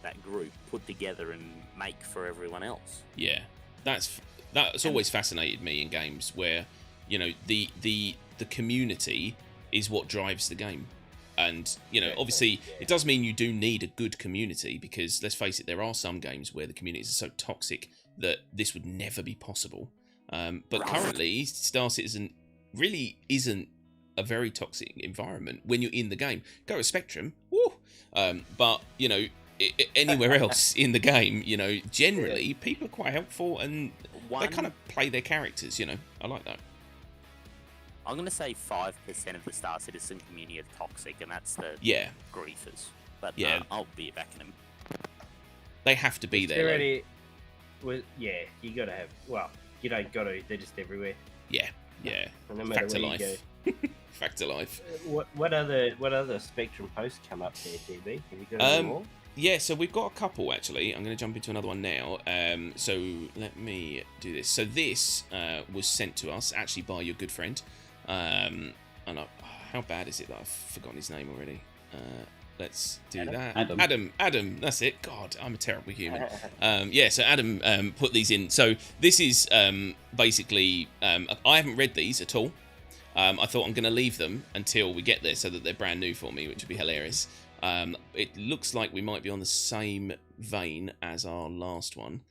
that group put together and make for everyone else. Yeah, that's always fascinated me in games where the community is what drives the game. And, obviously, it does mean you do need a good community, because, let's face it, there are some games where the communities are so toxic that this would never be possible. But currently, Star Citizen really isn't a very toxic environment when you're in the game. Go to Spectrum, woo! But, anywhere else in the game, generally, people are quite helpful, and they kind of play their characters, I like that. I'm going to say 5% of the Star Citizen community are toxic, and that's the griefers. But I'll be backing them. They have to be there. You got to have... Well, you don't got to. They're just everywhere. Yeah. No matter Fact where of life. you go. Fact of life. What other Spectrum posts come up there, DB? Have you got any more? Yeah, so we've got a couple, actually. I'm going to jump into another one now. So let me do this. So this was sent to us, actually, by your good friend. And how bad is it that I've forgotten his name already? Let's do that. Adam, that's it. God, I'm a terrible human. So Adam put these in. So this is basically, I haven't read these at all. I thought I'm going to leave them until we get there so that they're brand new for me, which would be hilarious. It looks like we might be on the same vein as our last one.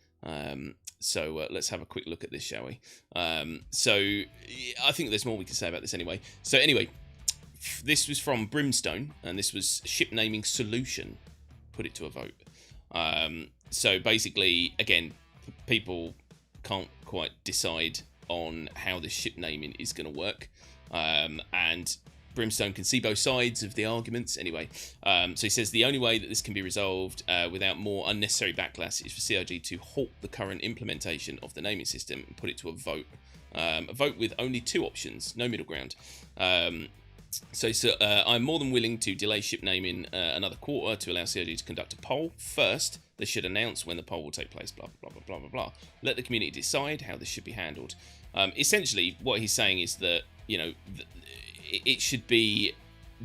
So let's have a quick look at this, shall we? So I think there's more we can say about this anyway. So anyway, this was from Brimstone, and this was ship naming solution. Put it to a vote. So basically, again, people can't quite decide on how this ship naming is going to work. And Brimstone can see both sides of the arguments. Anyway, so he says the only way that this can be resolved without more unnecessary backlash is for CRG to halt the current implementation of the naming system and put it to a vote. A vote with only 2 options, no middle ground. So I'm more than willing to delay ship naming another quarter to allow CRG to conduct a poll. First, they should announce when the poll will take place, blah, blah, blah, blah, blah, blah. Let the community decide how this should be handled. Essentially, what he's saying is that, it should be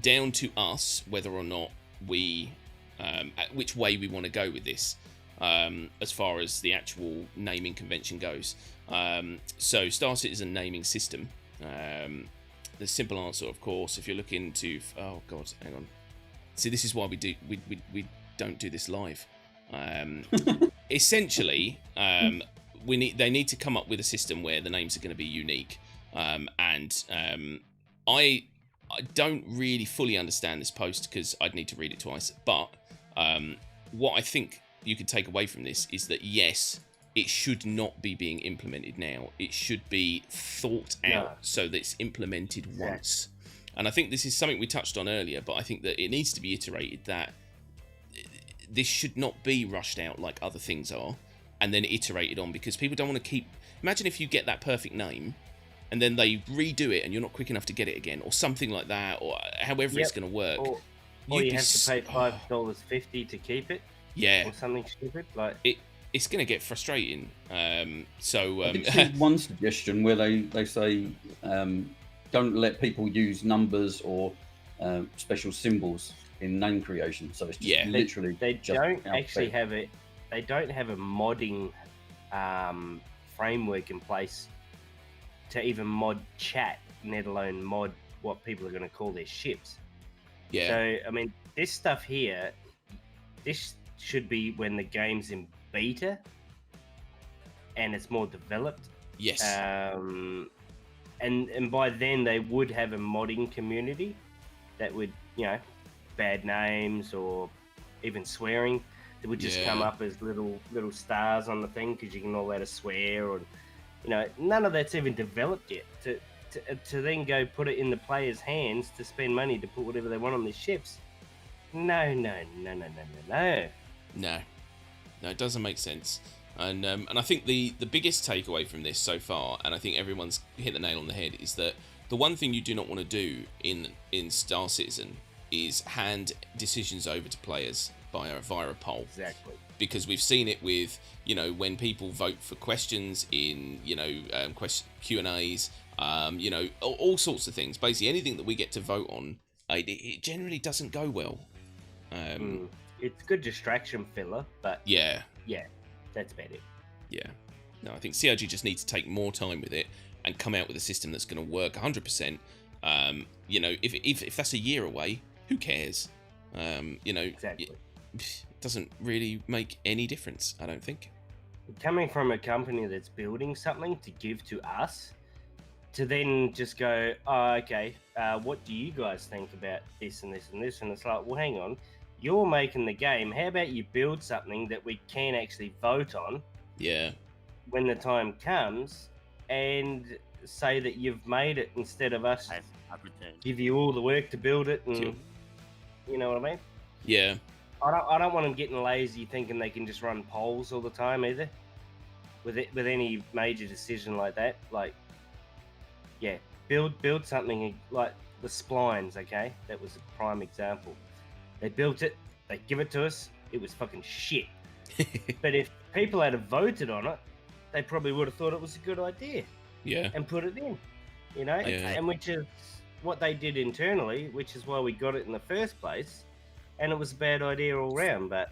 down to us whether or not we, which way we want to go with this, as far as the actual naming convention goes. So Star Citizen naming system, the simple answer, of course, if you're looking to, oh god, hang on. See, this is why we don't do this live. Essentially, they need to come up with a system where the names are going to be unique. I don't really fully understand this post because I'd need to read it twice. But what I think you could take away from this is that, yes, it should not be being implemented now. It should be thought out so that it's implemented once. And I think this is something we touched on earlier, but I think that it needs to be iterated that this should not be rushed out like other things are and then iterated on, because people don't want to keep... Imagine if you get that perfect name and then they redo it and you're not quick enough to get it again, or something like that, or however it's going to work. Or you have to pay $5.50 to keep it. Yeah. Or something stupid. Like it's going to get frustrating. I did see one suggestion where they say don't let people use numbers or special symbols in name creation. So it's just literally... They don't actually have it. They don't have a modding framework in place to even mod chat, let alone mod what people are going to call their ships. Yeah. So, I mean, this stuff here, this should be when the game's in beta and it's more developed. Yes. And by then they would have a modding community that would, bad names or even swearing, that would just come up as little stars on the thing because you can all let us swear, or none of that's even developed yet. To then go put it in the players' hands to spend money to put whatever they want on their ships. No, it doesn't make sense. And I think the biggest takeaway from this so far, and I think everyone's hit the nail on the head, is that the one thing you do not want to do in Star Citizen is hand decisions over to players via a poll. Exactly. Because we've seen it with, when people vote for questions in, Q&As, all sorts of things. Basically, anything that we get to vote on, it generally doesn't go well. It's good distraction filler, but yeah, that's about it. Yeah. No, I think CRG just needs to take more time with it and come out with a system that's going to work 100%. If that's a year away, who cares? Exactly. It doesn't really make any difference, I don't think. Coming from a company that's building something to give to us, to then just go, oh, okay, what do you guys think about this and this and this? And it's like, well, hang on, you're making the game. How about you build something that we can actually vote on? Yeah. When the time comes, and say that you've made it instead of us give you all the work to build it, and you know what I mean? Yeah. I don't want them getting lazy thinking they can just run polls all the time either. With any major decision like that, build something like the splines. Okay, that was a prime example. They built it, they give it to us. It was fucking shit. But if people had voted on it, they probably would have thought it was a good idea. Yeah. And put it in, and which is what they did internally, which is why we got it in the first place. And it was a bad idea all round, but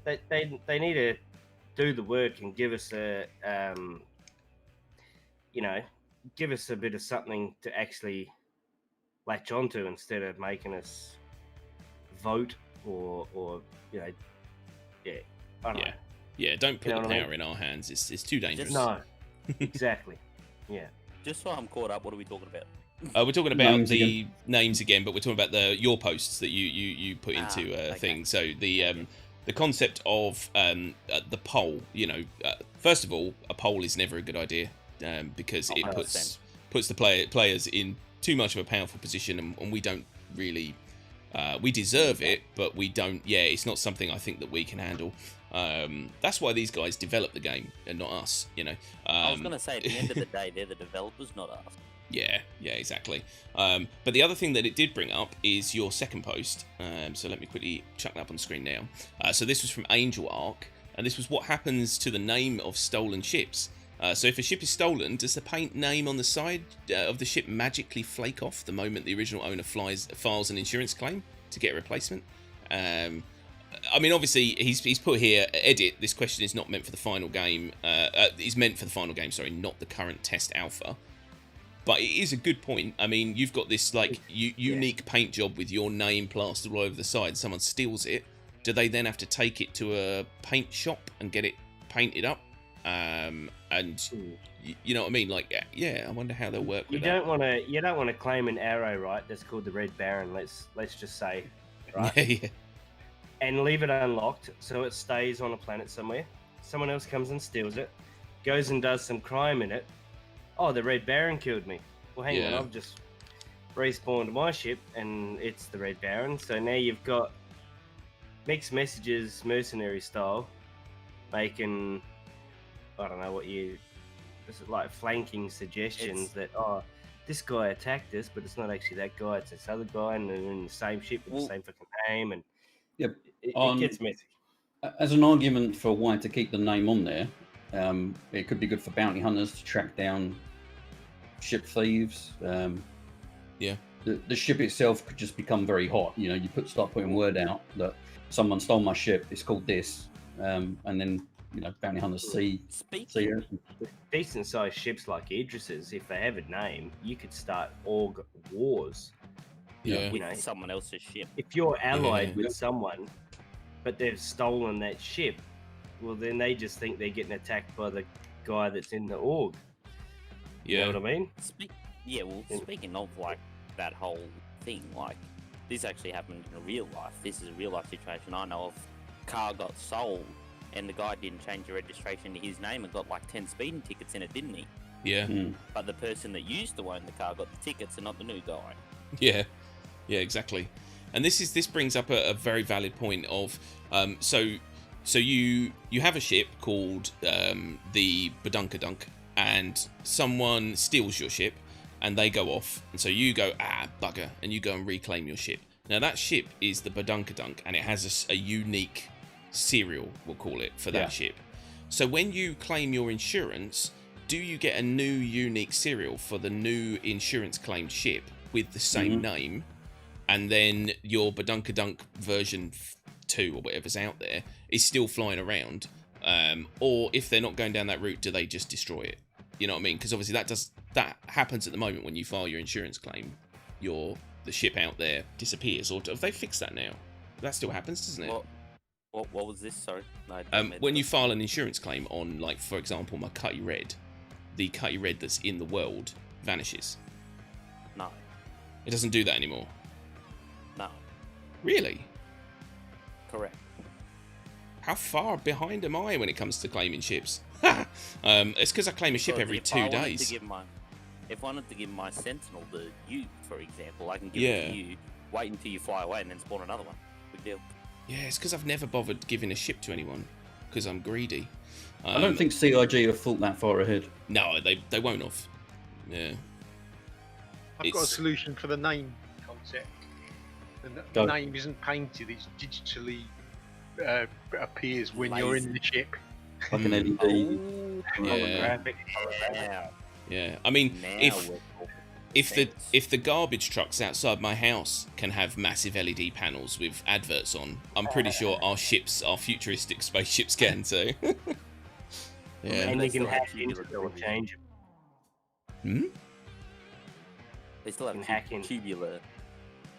they need to do the work and give us give us a bit of something to actually latch onto instead of making us vote or you know, yeah, I don't know. Yeah, don't put You know the what I power in our hands. It's too dangerous. No, exactly. Yeah. Just so I'm caught up, what are we talking about? We're talking about Names the again. names again, but we're talking about your posts that you put into okay. thing. So the concept of the poll. You know, first of all, a poll is never a good idea because it 100%. puts the players in too much of a powerful position, and we don't really. We deserve it, but we don't. Yeah, it's not something I think that we can handle. That's why these guys develop the game and not us. You know. I was gonna say, at the end of the day, they're the developers, not us. Yeah, exactly. But the other thing that it did bring up is your second post. So let me quickly chuck that up on screen now. So this was from Angel Arc, and this was what happens to the name of stolen ships. So if a ship is stolen, does the paint name on the side of the ship magically flake off the moment the original owner files an insurance claim to get a replacement? I mean, obviously, he's put here, edit, this question is not meant for the final game. Is meant for the final game, sorry, not the current test alpha. But it is a good point. I mean, you've got this like unique paint job with your name plastered all over the side. Someone steals it. Do they then have to take it to a paint shop and get it painted up? And you know what I mean? Like, yeah, I wonder how they'll work with that. You don't want to claim an arrow, right? That's called the Red Baron. Let's just say, right? Yeah. And leave it unlocked so it stays on a planet somewhere. Someone else comes and steals it, goes and does some crime in it. Oh, the Red Baron killed me. Well, hang on, I've just respawned my ship and it's the Red Baron. So now you've got mixed messages, mercenary style, making, I don't know what this is like flanking suggestions that, oh, this guy attacked us, but it's not actually that guy, it's this other guy, and they're in the same ship with the same fucking name, and Yep. it gets messy. As an argument for why to keep the name on there, it could be good for bounty hunters to track down ship thieves. Yeah. The ship itself could just become very hot. You know, you start putting word out that someone stole my ship. It's called this, and then you know bounty hunters see it. Decent sized ships like Idris's, if they have a name, you could start org wars. Yeah. You know, With someone else's ship. if you're allied with someone, but they've stolen that ship, well, then they just think they're getting attacked by the guy that's in the org. You know what I mean? Speaking of like that whole thing, like this actually happened in real life. This is a real life situation I know of. Car got sold, and the guy didn't change the registration to his name and got like 10 speeding tickets in it, didn't he? Yeah. But the person that used to own the car got the tickets and not the new guy. Yeah, exactly. And this brings up a very valid point of so you have a ship called the Badunkadunk, and someone steals your ship and they go off, and so you go bugger, and you go and reclaim your ship. Now that ship is the Badunkadunk, and it has a unique serial, we'll call it, for that ship. So when you claim your insurance, do you get a new unique serial for the new insurance claimed ship with the same name, and then your Badunkadunk version 2 or whatever's out there is still flying around? Or if they're not going down that route, do they just destroy it? You know what I mean? Because obviously that happens at the moment when you file your insurance claim. The ship out there disappears, or have they fixed that now? That still happens, doesn't it? What was this? Sorry. No, when you file an insurance claim on, like, for example, my Cutty Red, the Cutty Red that's in the world vanishes. No. It doesn't do that anymore. No. Really? Correct. How far behind am I when it comes to claiming ships? It's because I claim a ship every 2 days. If I wanted to give my Sentinel to you, for example, I can give it to you, wait until you fly away, and then spawn another one. Big deal. Yeah, it's because I've never bothered giving a ship to anyone, because I'm greedy. I don't think CIG have thought that far ahead. No, they won't have. Yeah. I've got a solution for the name concept. The name isn't painted; it's digitally appears when you're in the ship. Like an LED. Holographic. Yeah. I mean, if the garbage trucks outside my house can have massive LED panels with adverts on, I'm pretty sure our futuristic spaceships can too. And you can have interval change. Hmm? They still have can hack in. tubular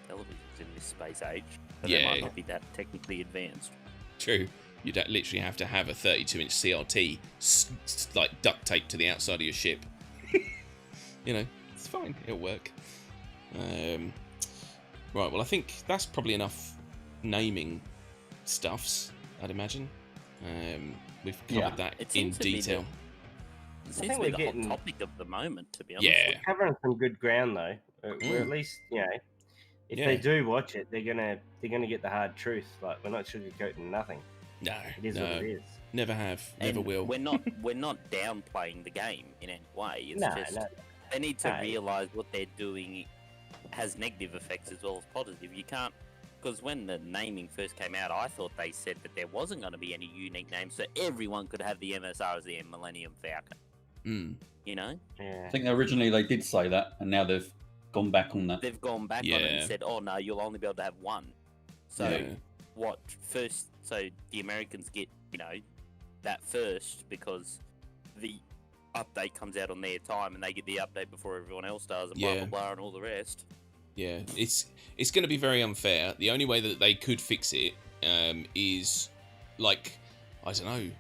televisions in this space age, but Yeah. they might not be that technically advanced. True. You'd literally have to have a 32-inch CRT like duct taped to the outside of your ship. You know, it's fine. It'll work. Right. Well, I think that's probably enough naming stuffs, I'd imagine. We've covered that It in seems to be detail. It think seems to we're be the getting- hot topic of the moment, to be honest. Yeah. Covering some good ground though. We're at least, you know, if they Yeah. do watch it, they're gonna get the hard truth. Like, we're not sugarcoating nothing. No. It is no. what it is. Never have. Never And will. We're not downplaying the game in any way. It's No, just no. they need to No. realise what they're doing has negative effects as well as positive. You can't, because when the naming first came out, I thought they said that there wasn't going to be any unique names, so everyone could have the MSR as the Millennium Falcon. Mm. You know, Yeah. I think originally they did say that, and now they've gone back on that. they've gone back on it Yeah. and said, "Oh no, you'll only be able to have one." So Yeah. what first? So the Americans get, you know, that first because the update comes out on their time and they get the update before everyone else does, and blah Yeah. blah blah and all the rest. Yeah, it's going to be very unfair. The only way that they could fix it is, like, I don't know,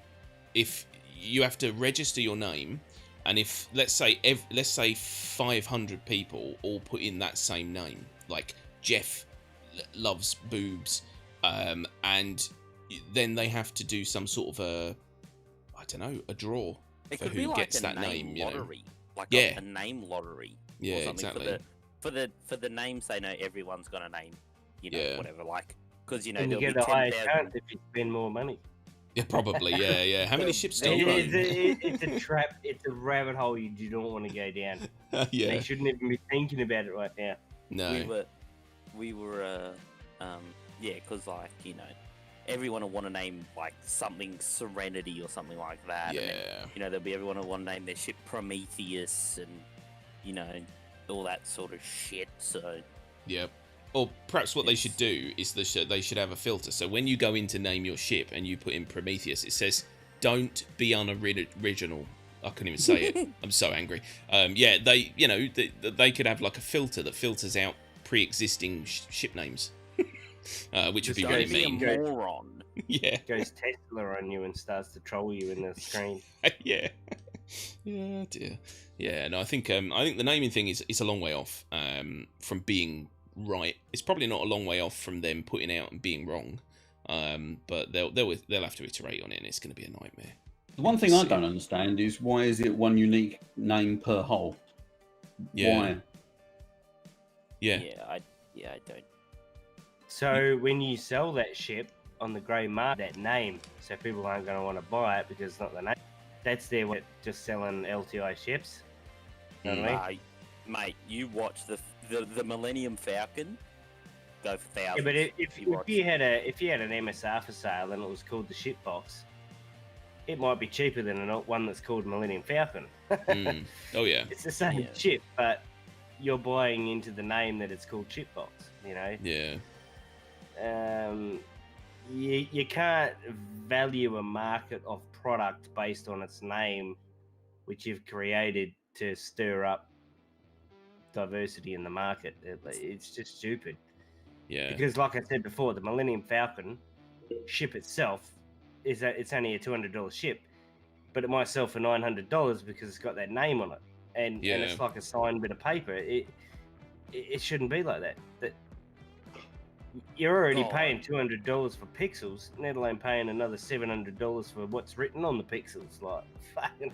if you have to register your name, and if let's say 500 people all put in that same name, like Jeff loves boobs, and then they have to do some sort of a draw It for could who be like gets a that name name, you know? lottery, like Yeah. a name lottery. Yeah, or something exactly. For the names they know everyone's gonna name, you know, Yeah. whatever, like because you know And you there'll get be a higher 10,000. chance if you spend more money. Yeah, probably. Yeah. How many ships do you It's own? it's a trap. It's a rabbit hole you do not want to go down. Yeah. They shouldn't even be thinking about it right now. No. We were yeah, because like, you know, everyone will want to name like something Serenity or something like that. And then, Yeah. you know, there'll be everyone will want to name their ship Prometheus and, you know, all that sort of shit. So Yep. Or perhaps what they should do is they should have a filter. So when you go in to name your ship and you put in Prometheus, it says, "Don't be unoriginal." I couldn't even say it. I'm so angry. Yeah, they could have like a filter that filters out pre-existing ship names, which would be Just really don't be mean. a moron. Yeah. Goes Tesla on you and starts to troll you in the screen. Yeah. Yeah, dear. Yeah, no, I think the naming thing is a long way off from being right. It's probably not a long way off from them putting out and being wrong. But they'll have to iterate on it, and it's going to be a nightmare. The one thing I don't understand is why is it one unique name per hull? Yeah. Why? Yeah. I don't. So when you sell that ship on the grey market, that name, so people aren't going to want to buy it because it's not the name. That's their way of just selling LTI ships. You know what I mean? Mate, you watch the Millennium Falcon go for thousands. Yeah, but if watch. you had an MSR for sale and it was called the ship box, it might be cheaper than one that's called Millennium Falcon. Mm. Oh yeah. It's the same Yeah. ship, but you're buying into the name that it's called ship box. You know, Yeah. you can't value a market of product based on its name, which you've created to stir up diversity in the market. It's just stupid. Yeah. Because, like I said before, the Millennium Falcon ship itself it's only a $200 ship, but it might sell for $900 because it's got that name on it, and it's like a signed bit of paper. It shouldn't be like that. You're already paying $200 for pixels, let alone paying another $700 for what's written on the pixels. Like, fucking.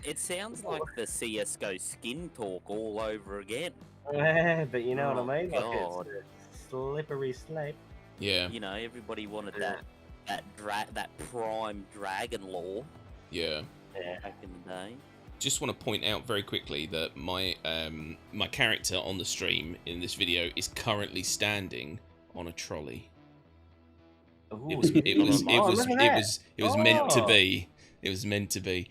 It sounds like the CS:GO skin talk all over again. But you know Oh, what I mean? Like, God. it's a slippery slope. Yeah. You know, everybody wanted that prime dragon lore Yeah. Yeah. back in the day. Just want to point out very quickly that my character on the stream in this video is currently standing on a trolley. Ooh, It was look at that. meant to Oh. be. It was meant to be.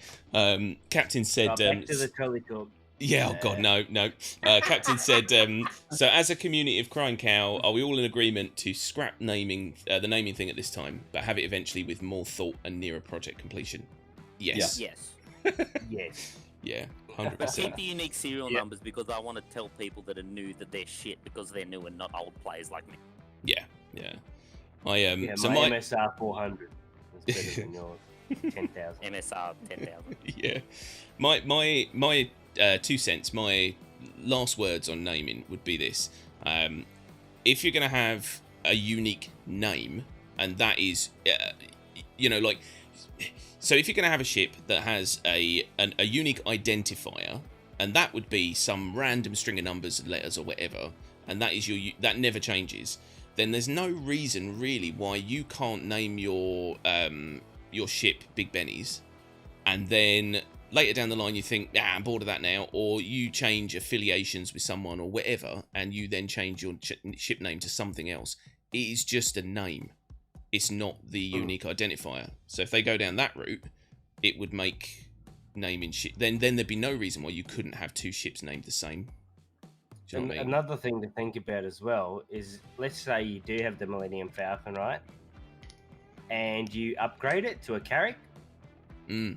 Captain said. Back to the trolley talk. Yeah, oh god, no. Captain said, so as a community of Crying Cow, are we all in agreement to scrap naming the naming thing at this time, but have it eventually with more thought and nearer project completion? Yes. Yes. Yes. Yeah, But 100%. keep the unique serial Yeah. numbers because I want to tell people that are new that they're shit because they're new and not old players like me. Yeah. Yeah, So my my MSR 400 is better than yours. 10,000. MSR 10,000. yeah, my 2 cents. My last words on naming would be this: if you're gonna have a unique name, and that is, like, so if you're gonna have a ship that has a unique identifier, and that would be some random string of numbers and letters or whatever, and that is that never changes, then there's no reason really why you can't name your ship Big Benny's, and then later down the line you think, I'm bored of that now, or you change affiliations with someone or whatever, and you then change your ship name to something else. It is just a name. It's not the unique identifier. So if they go down that route, it would make naming ship. Then there'd be no reason why you couldn't have two ships named the same. Do you know what I mean? Another thing to think about as well is, let's say you do have the Millennium Falcon, right? And you upgrade it to a carrack. You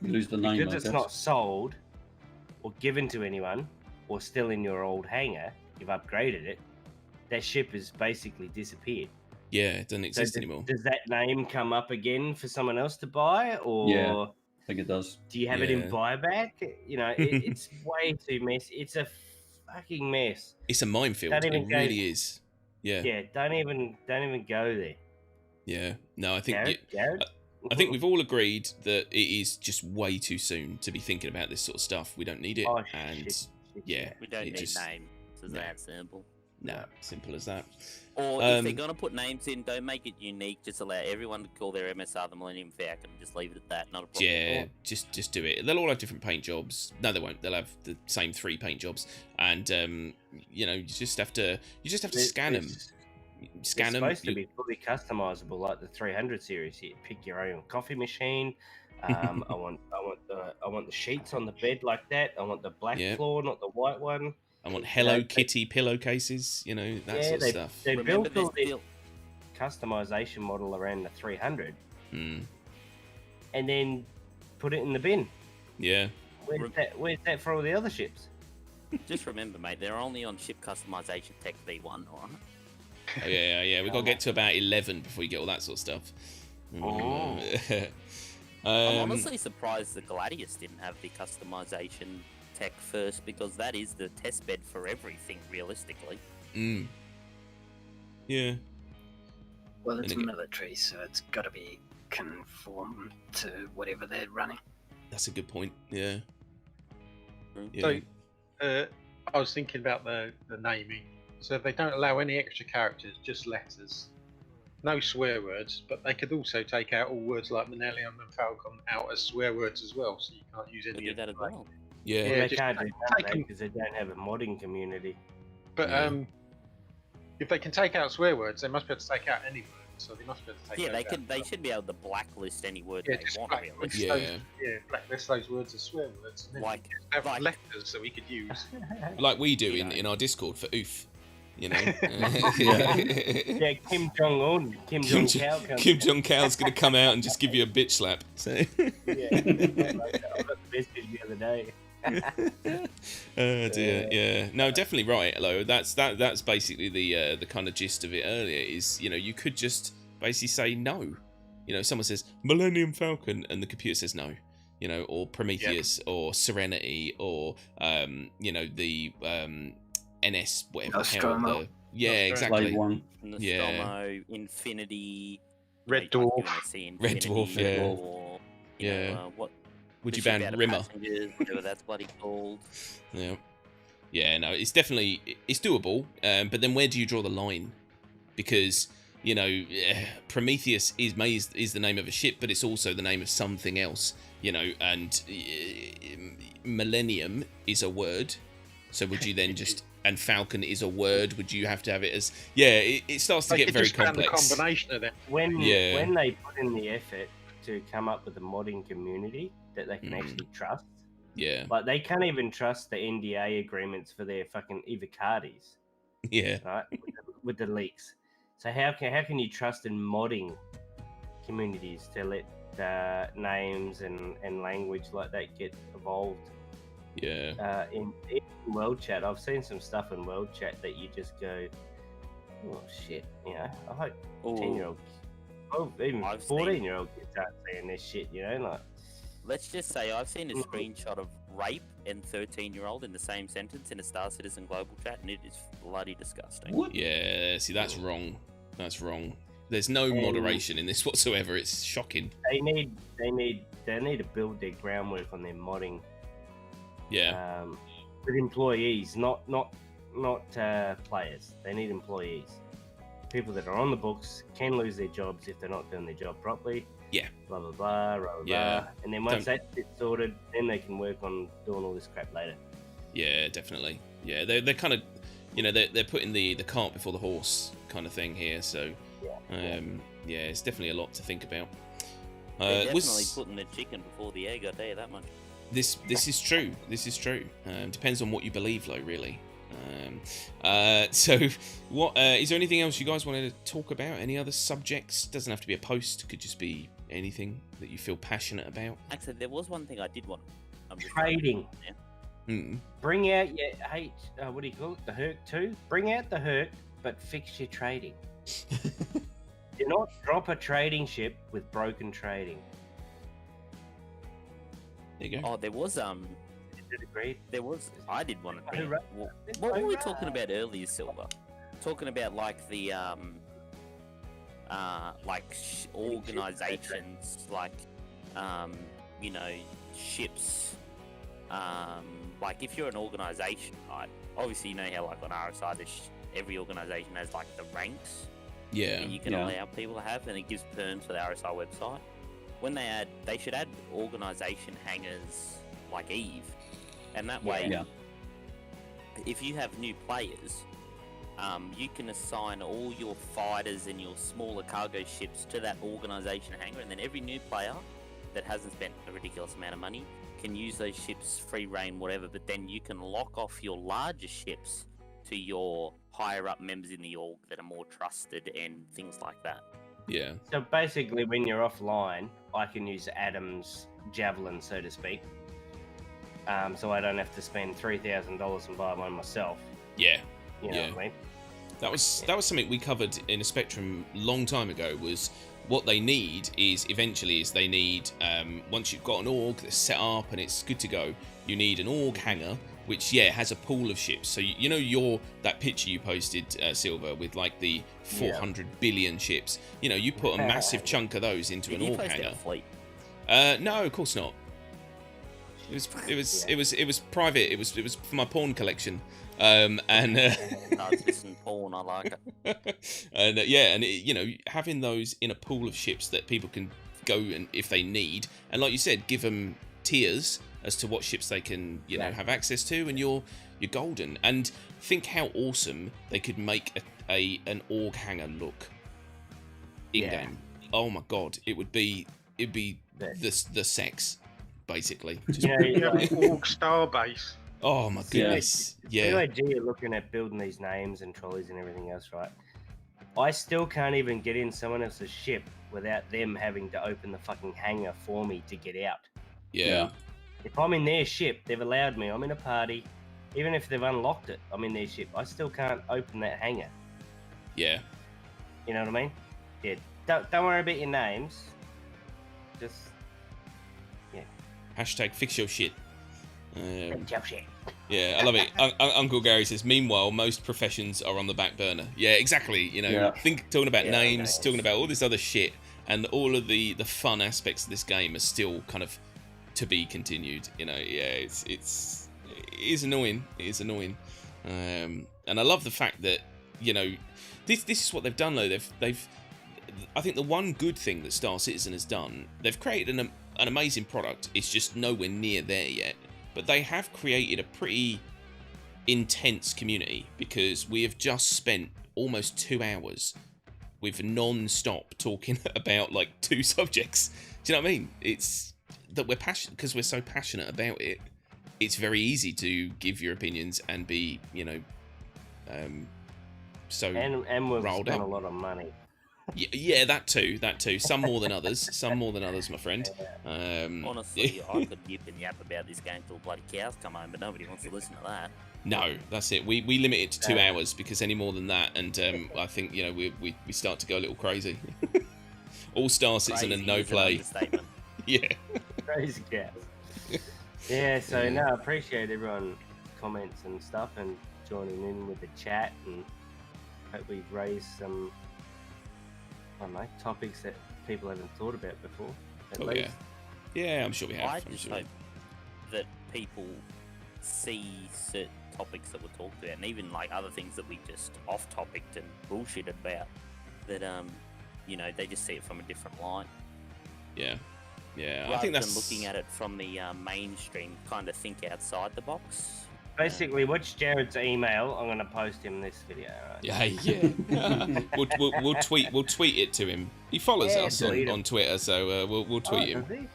lose the name. Because it's not sold or given to anyone or still in your old hangar, you've upgraded it, that ship has basically disappeared. Yeah, it doesn't exist anymore. Does that name come up again for someone else to buy? Or Yeah, I think it does. do you have it in buyback? It's way too messy. It's a fucking mess. It's a minefield. It really is. Yeah. Yeah, don't even go there. Yeah. No, I think Garrett? I think we've all agreed that it is just way too soon to be thinking about this sort of stuff. We don't need it. Oh, and shit. yeah, We don't it need just- names. It's that simple. No, simple as that. Or if they're going to put names in, don't make it unique. Just allow everyone to call their MSR the Millennium Falcon and just leave it at that. Not a problem. Yeah, just do it. They'll all have different paint jobs. No, they won't. They'll have the same 3 paint jobs, and you just have to scan them. Scan them. It's supposed to be fully customizable, like the 300 series. You pick your own coffee machine. I want the sheets on the bed like that. I want the black floor, not the white one. I want Hello Kitty pillowcases. That sort of stuff. They Remember built all this this customization model around the 300, Mm. and then put it in the bin. Yeah. Where's that for all the other ships? Just remember, mate, they're only on ship customization tech V1, alright? Oh, yeah. We've got to get to about 11 before you get all that sort of stuff. Oh. I'm honestly surprised the Gladius didn't have the customization tech first, because that is the test bed for everything, realistically. Yeah. Well, it's And again- military, so it's got to be conformed to whatever they're running. That's a good point. Yeah. So, I was thinking about the naming. So they don't allow any extra characters, just letters. No swear words, but they could also take out all words like Millennium and Falcon out as swear words as well, so you can't use They any do of that as them. well. Yeah. Well, they just can't do take that them. because they don't have a modding community. But Yeah. if they can take out swear words, they must be able to take out any words. So they must be able to take. Yeah, those they could. out. They should be able to blacklist any word Yeah, they just want. blacklist Really. Yeah. those. Yeah, blacklist those words as swear words. And then Like- just have like- letters that we could use. Like we do You know. in our Discord for oof. Yeah, Kim Jong Un, Kim Jong Kao. Kim Jong Kao's going to come out and just give you a bitch slap. So. Yeah, I got the message the other day. Oh dear, yeah. No, definitely right, Lo. That's basically the kind of gist of it earlier. Is you could just basically say no. Someone says Millennium Falcon and the computer says no. Or Prometheus or Serenity or the NS whatever. Nostromo. Yeah, Nostromo. exactly. Blade 1. Nostromo, Infinity, Red you know, Dwarf. you wanna see Red Infinity, Dwarf, yeah. or, you Yeah. know, what? Would the you ship ban out of Rimmer? Passengers, whatever that's bloody called. Yeah. Yeah, no, it's definitely it's doable, but then where do you draw the line? Because Prometheus is the name of a ship, but it's also the name of something else. And Millennium is a word. So would you then just and Falcon is a word? Would you have to have it as it starts to They get could very just ban complex. the combination of them. When Yeah. they put in the effort to come up with a modding community that they can actually trust, Yeah, like they can't even trust the NDA agreements for their fucking Evocardis, yeah, right? with the leaks. So how can you trust in modding communities to let names and language like that get evolved. Yeah. In World Chat, I've seen some stuff in World Chat that you just go, oh shit, you know. I hope 10-year-olds, even 14-year-old kids aren't saying this shit, you know, like. Let's just say I've seen a screenshot of rape and 13-year-old in the same sentence in a Star Citizen global chat, and it is bloody disgusting. What? Yeah, see, that's wrong. That's wrong. There's no moderation in this whatsoever. It's shocking. They need to build their groundwork on their modding. Yeah. With employees, not players. They need employees. People that are on the books can lose their jobs if they're not doing their job properly. Yeah. Blah blah blah. Blah, Yeah. blah. And then once that's sorted, then they can work on doing all this crap later. Yeah, definitely. Yeah, they're kind of, you know, they're putting the cart before the horse kind of thing here. So, yeah, it's definitely a lot to think about. They're definitely putting the chicken before the egg. I tell you that much. This is true. This is true. Depends on what you believe, though, really. So, what is there anything else you guys wanted to talk about? Any other subjects? Doesn't have to be a post. Could just be anything that you feel passionate about. Actually, there was one thing I did want. Trading. Mm. Bring out your what do you call it? The Herc 2. Bring out the Herc, but fix your trading. Do not drop a trading ship with broken trading. There you go. Oh, there was Agreed. There was. I did want to. What were we talking about earlier, Silver? Talking about like the organizations, like you know, ships. Like if you're an organization, right? Obviously, you know how like on RSI, every organization has like the ranks. Yeah. And you can allow people to have, and it gives perms for the RSI website. When they should add organization hangers like Eve. And that way, if you have new players, you can assign all your fighters and your smaller cargo ships to that organization hangar, and then every new player that hasn't spent a ridiculous amount of money can use those ships free reign, whatever, but then you can lock off your larger ships to your higher up members in the org that are more trusted and things like that. Yeah. So basically, when you're offline, I can use Adam's javelin, so to speak. So I don't have to spend $3,000 and buy one myself. Yeah. You know what I mean? That was something we covered in a Spectrum long time ago. Was what they need is they need once you've got an org that's set up and it's good to go, you need an org hangar which has a pool of ships. So you know that picture you posted, Silver, with like the 400 billion ships. You know, you put a massive chunk of those into an org hangar. No, of course not. It was private. It was for my porn collection. And porn, I like it. And and you know, having those in a pool of ships that people can go and if they need, and like you said, give them tiers as to what ships they can have access to, and you're golden. And think how awesome they could make an org hangar look in game. Oh my god, it'd be the sex. Basically, just org starbase. Oh my goodness! The idea of looking at building these names and trolleys and everything else, right? I still can't even get in someone else's ship without them having to open the fucking hangar for me to get out. Yeah. If I'm in their ship, they've allowed me. I'm in a party, even if they've unlocked it. I'm in their ship. I still can't open that hangar. Yeah. You know what I mean? Yeah. Don't worry about your names. Just. Hashtag fix your shit. Fix your shit. Yeah, I love it. Uncle Gary says, meanwhile, most professions are on the back burner. Yeah, exactly. You know, talking about names, talking about all this other shit, and all of the fun aspects of this game are still kind of to be continued. You know, it is annoying. It is annoying. And I love the fact that, you know, this is what they've done, though. They've I think the one good thing that Star Citizen has done, they've created an amazing product. It's just nowhere near there yet. But they have created a pretty intense community, because we have just spent almost 2 hours with non-stop talking about like 2 subjects. Do you know what I mean? It's that we're passionate, because we're so passionate about it. It's very easy to give your opinions and be, you know, so and we've rolled spent out. a lot of money. Yeah, that too. Some more than others. My friend. Honestly, I could yip and yap about this game till bloody cows come home, but nobody wants to listen to that. No, that's it. We limit it to 2 hours because any more than that, and I think we start to go a little crazy. All Star Citizen and no play. Yeah. Crazy cows. Yeah. So no, I appreciate everyone comments and stuff and joining in with the chat, and hope we've raised some, I don't know, topics that people haven't thought about before. Oh yeah. Yeah, I'm sure we have. I just hope that people see certain topics that were talked about, and even like other things that we just off-topicked and bullshit about, that they just see it from a different light. Yeah. Rather I think that's than looking at it from the mainstream, kind of think outside the box. Basically, watch Jared's email. I'm going to post him this video. Right? Yeah. We'll tweet it to him. He follows us on Twitter, so we'll tweet him. Does he?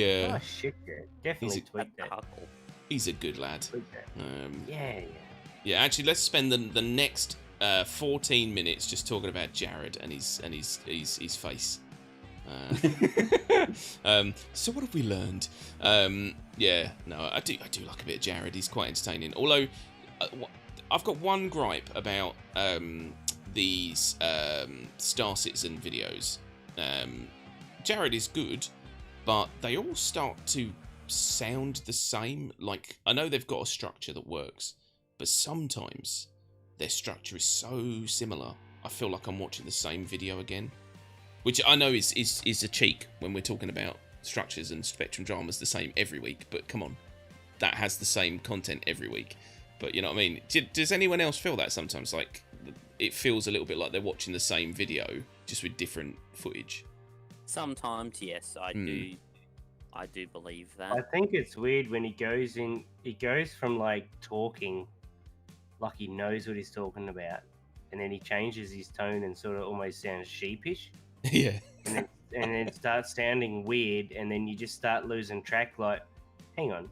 Yeah. Oh shit, Jared. Definitely tweet that. He's a good lad. Yeah. Yeah. Actually, let's spend the next 14 minutes just talking about Jared and his face. So what have we learned? Yeah, no, I do like a bit of Jared. He's quite entertaining. Although I've got one gripe about these Star Citizen videos. Jared is good, but they all start to sound the same. Like, I know they've got a structure that works, but sometimes their structure is so similar, I feel like I'm watching the same video again. Which I know is a cheek when we're talking about structures and Spectrum dramas the same every week, but come on, that has the same content every week. But you know what I mean? Does anyone else feel that sometimes? Like, it feels a little bit like they're watching the same video, just with different footage? Sometimes, yes, I do believe that. I think it's weird when he goes from like talking like he knows what he's talking about, and then he changes his tone and sort of almost sounds sheepish. Yeah. And then it starts sounding weird, and then you just start losing track. Like, hang on,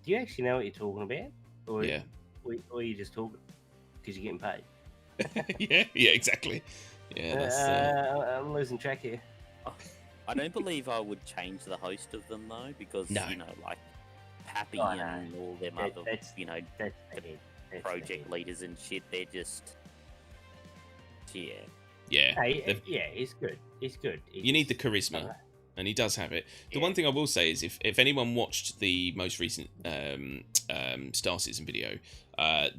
do you actually know what you're talking about? Or are you just talking because you're getting paid? yeah, exactly. Yeah, that's, I'm losing track here. I don't believe I would change the host of them though, because like Pappy and all them project leaders and shit, they're just Yeah, he's good. You need the charisma, and he does have it. The one thing I will say is, if anyone watched the most recent Star Citizen video,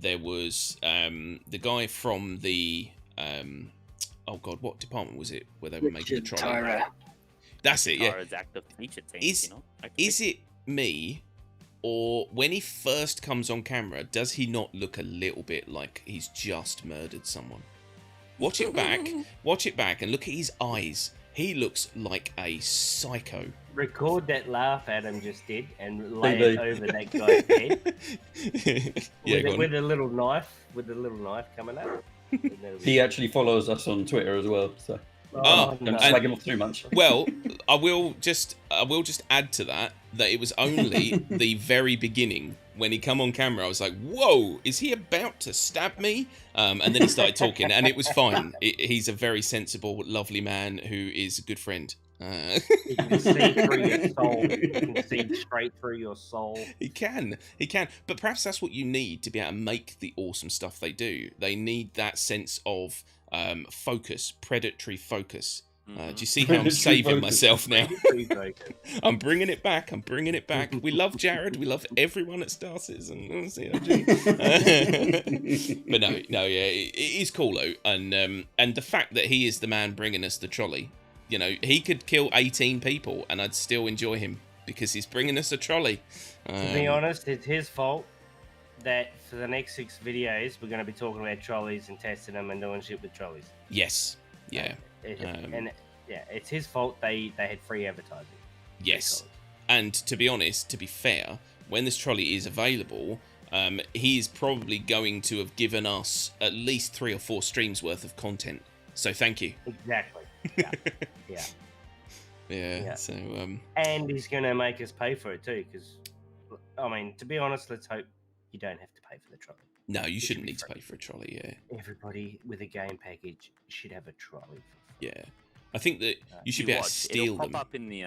there was the guy from the oh god, what department was it where they were making the trolley? Tyra. That's it. Yeah. Tyra's active feature team. Is it me, or when he first comes on camera, does he not look a little bit like he's just murdered someone? Watch it back, and look at his eyes. He looks like a psycho. Record that laugh Adam just did and lay it over that guy's head. With a little knife coming up. He actually follows us on Twitter as well, so don't slag him off too much. Well, I will just add to that it was only the very beginning when he come on camera. I was like, "Whoa, is he about to stab me?" And then he started talking, and it was fine. He's a very sensible, lovely man who is a good friend. He can see through your soul. He can see straight through your soul. He can. But perhaps that's what you need to be able to make the awesome stuff they do. They need that sense of focus, predatory focus. Do you see how I'm saving myself now? I'm bringing it back. We love Jared. We love everyone at Star Citizen. But no, yeah, it is cool though, and the fact that he is the man bringing us the trolley. You know, he could kill 18 people and I'd still enjoy him because he's bringing us a trolley. To be honest, it's his fault that for the next 6 videos, we're going to be talking about trolleys and testing them and doing shit with trolleys. Yes. Yeah. It's his fault they had free advertising. Yes. And to be honest, to be fair, when this trolley is available, he is probably going to have given us at least 3 or 4 streams worth of content. So thank you. Exactly. Yeah. So and he's gonna make us pay for it too, because I mean, to be honest, let's hope you don't have to pay for the trolley. No, you It should shouldn't be need to free. pay for a trolley. Yeah, Everybody with a game package should have a trolley. For free. yeah. I think that you should be able to steal it'll pop them. up in the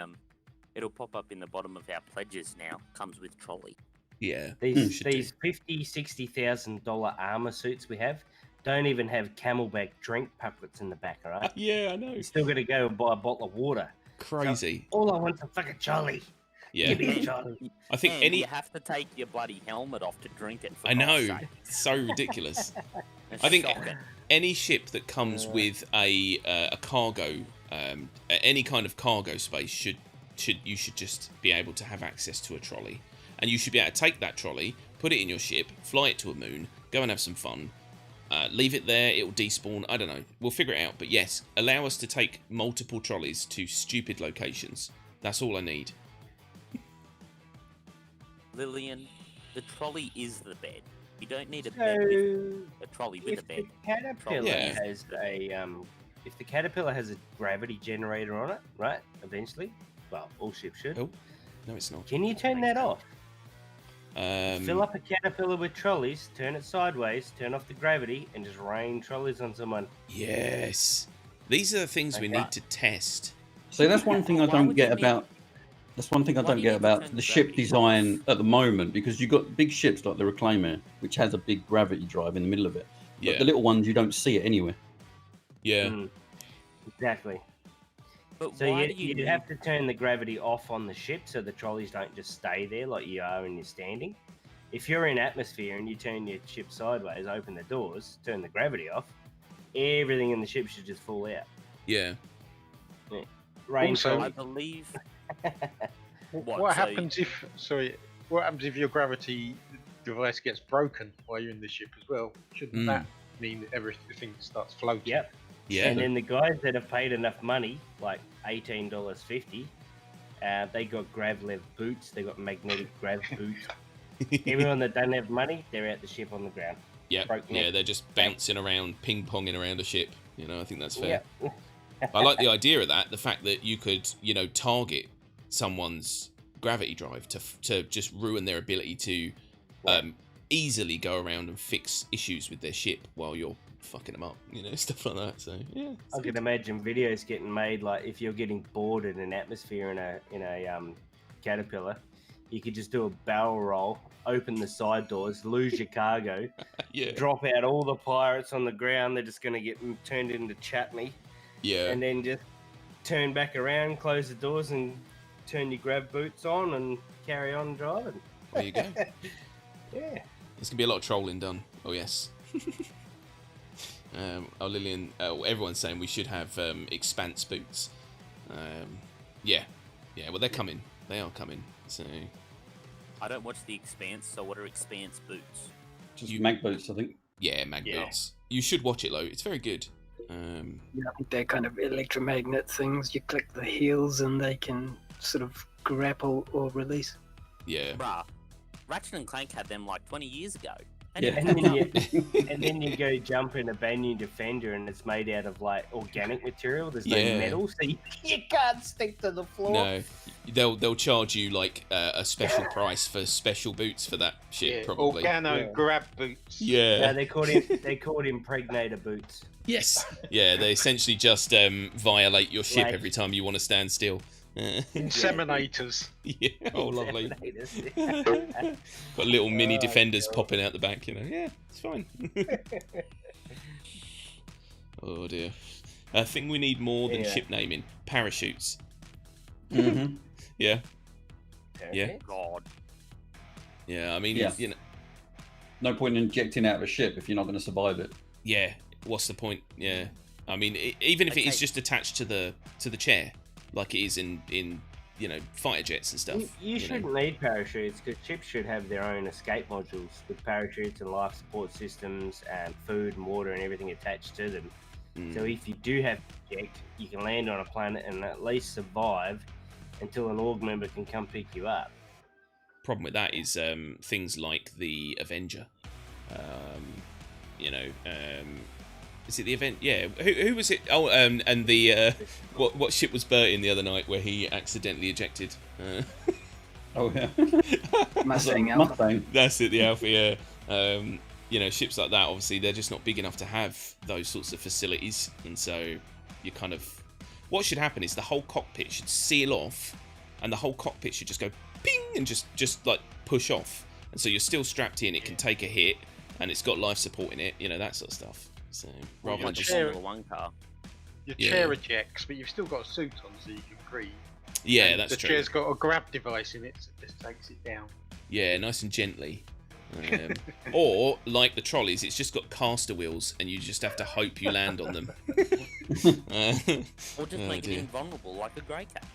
it'll pop up in the bottom of our pledges now. Comes with trolley. Yeah, These should do. $50,000-$60,000 armor suits we have don't even have Camelback drink puppets in the back. All right, Yeah, I know. you're still gonna go and buy a bottle of water. Crazy. So, all I want's a fucking trolley. Yeah, Give me a trolley. I think And any. you have to take your bloody helmet off to drink it. For I know. God's sake. It's so ridiculous. It's I think shocking. any ship that comes with a cargo, any kind of cargo space you should just be able to have access to a trolley, and you should be able to take that trolley, put it in your ship, fly it to a moon, go and have some fun. Leave it there, it will despawn. I don't know. We'll figure it out. But yes, allow us to take multiple trolleys to stupid locations. That's all I need. Lillian, the trolley is the bed. You don't need a So, bed with a trolley with a if the bed. caterpillar Yeah. has if the caterpillar has a gravity generator on it, right? Eventually, well, all ships should. Oh, no, it's not. Can you turn that off? Fill Um, up a caterpillar with trolleys, turn it sideways, turn off the gravity, and just rain trolleys on someone. yes. These are the things we Okay. need to test. So that's one thing I Why don't would get you need- about. That's one thing I Why don't do you get need to about turn the the ship gravity design off? at the moment, because you've got big ships like the Reclaimer, which has a big gravity drive in the middle of it. But Yeah. the little ones, you don't see it anywhere. Yeah. Mm, exactly. But So why you, do you you'd need... have to turn the gravity off on the ship so the trolleys don't just stay there like you are when you're standing. If you're in atmosphere and you turn your ship sideways, open the doors, turn the gravity off, everything in the ship should just fall out. Yeah. Rain Also- I trolley. believe... What so- happens if? Sorry, what happens if your gravity device gets broken while you're in the ship as well? Shouldn't Mm. that mean that everything starts floating? Yep. Yeah. And then the guys that have paid enough money, like $18.50, they got grav-lev boots, they got magnetic grav boots. Everyone that doesn't have money, they're out the ship on the ground. Yeah, broke yeah, neck. they're just bouncing around, ping-ponging around a ship. You know, I think that's fair. Yeah. I like the idea of that, the fact that you could, you know, target someone's gravity drive to just ruin their ability to easily go around and fix issues with their ship while you're fucking them up, you know, stuff like that. So, yeah. it's I good. can imagine videos getting made, like if you're getting bored in an atmosphere in a caterpillar, you could just do a barrel roll, open the side doors, lose your cargo, Yeah, drop out all the pirates on the ground. They're just going to get turned into chutney, yeah. and then just turn back around, close the doors, and turn your grab boots on and carry on driving. There you go. Yeah. There's gonna be a lot of trolling done. Oh yes. Lillian, everyone's saying we should have expanse boots. Yeah. Well, they're coming. They are coming. So I don't watch The Expanse, so what are Expanse boots? Just mag boots, I think. yeah, mag Yeah. boots. You should watch it though. It's very good. Yeah, they're kind of electromagnet things. You click the heels and they can sort of grapple or release. Yeah. Bruh, Ratchet and Clank had them like 20 years ago. Yeah. And then you go jump in a Banyan Defender, and it's made out of like organic material. There's no Yeah. metal, so you can't stick to the floor. No, they'll charge you like a special price for special boots for that shit, Yeah, probably. organo Yeah. grab boots. Yeah. No, they're called impregnator boots. Yes. Yeah, they essentially just violate your ship Like- every time you want to stand still. Inseminators. Yeah. Oh, lovely. Inseminators. Got little mini Oh, defenders God. popping out the back, you know. Yeah, it's fine. Oh dear. I think we need more than Yeah. ship naming. Parachutes. Mm-hmm. Yeah. Yeah. God. Yeah. I mean, Yeah. you know. No point in injecting out of a ship if you're not going to survive it. Yeah. What's the point? Yeah. I mean, even if it is Okay. just attached to the chair, like it is in you know, fighter jets and stuff. You know. shouldn't need parachutes because ships should have their own escape modules with parachutes and life support systems and food and water and everything attached to them. Mm. So if you do have to eject, you can land on a planet and at least survive until an org member can come pick you up. Problem with that is things like the Avenger. You know, is it the event? Yeah. Who was it? Oh, and the what ship was Bert in the other night where he accidentally ejected? Oh yeah. Mustang Alpha. Mustang. That's it, the Alpha, yeah. You know, ships like that, obviously, they're just not big enough to have those sorts of facilities. And so you kind of... What should happen is the whole cockpit should seal off, and the whole cockpit should just go ping and just like push off. And so you're still strapped in, it can take a hit, and it's got life support in it, you know, that sort of stuff. So rather than just... Formula One car. Your chair ejects, but you've still got a suit on so you can breathe. Yeah, and that's the true. The chair's got a grab device in it, so it just takes it down. Yeah, nice and gently. Or, like the trolleys, it's just got caster wheels, and you just have to hope you land on them. Or just make it invulnerable, like a grey cat.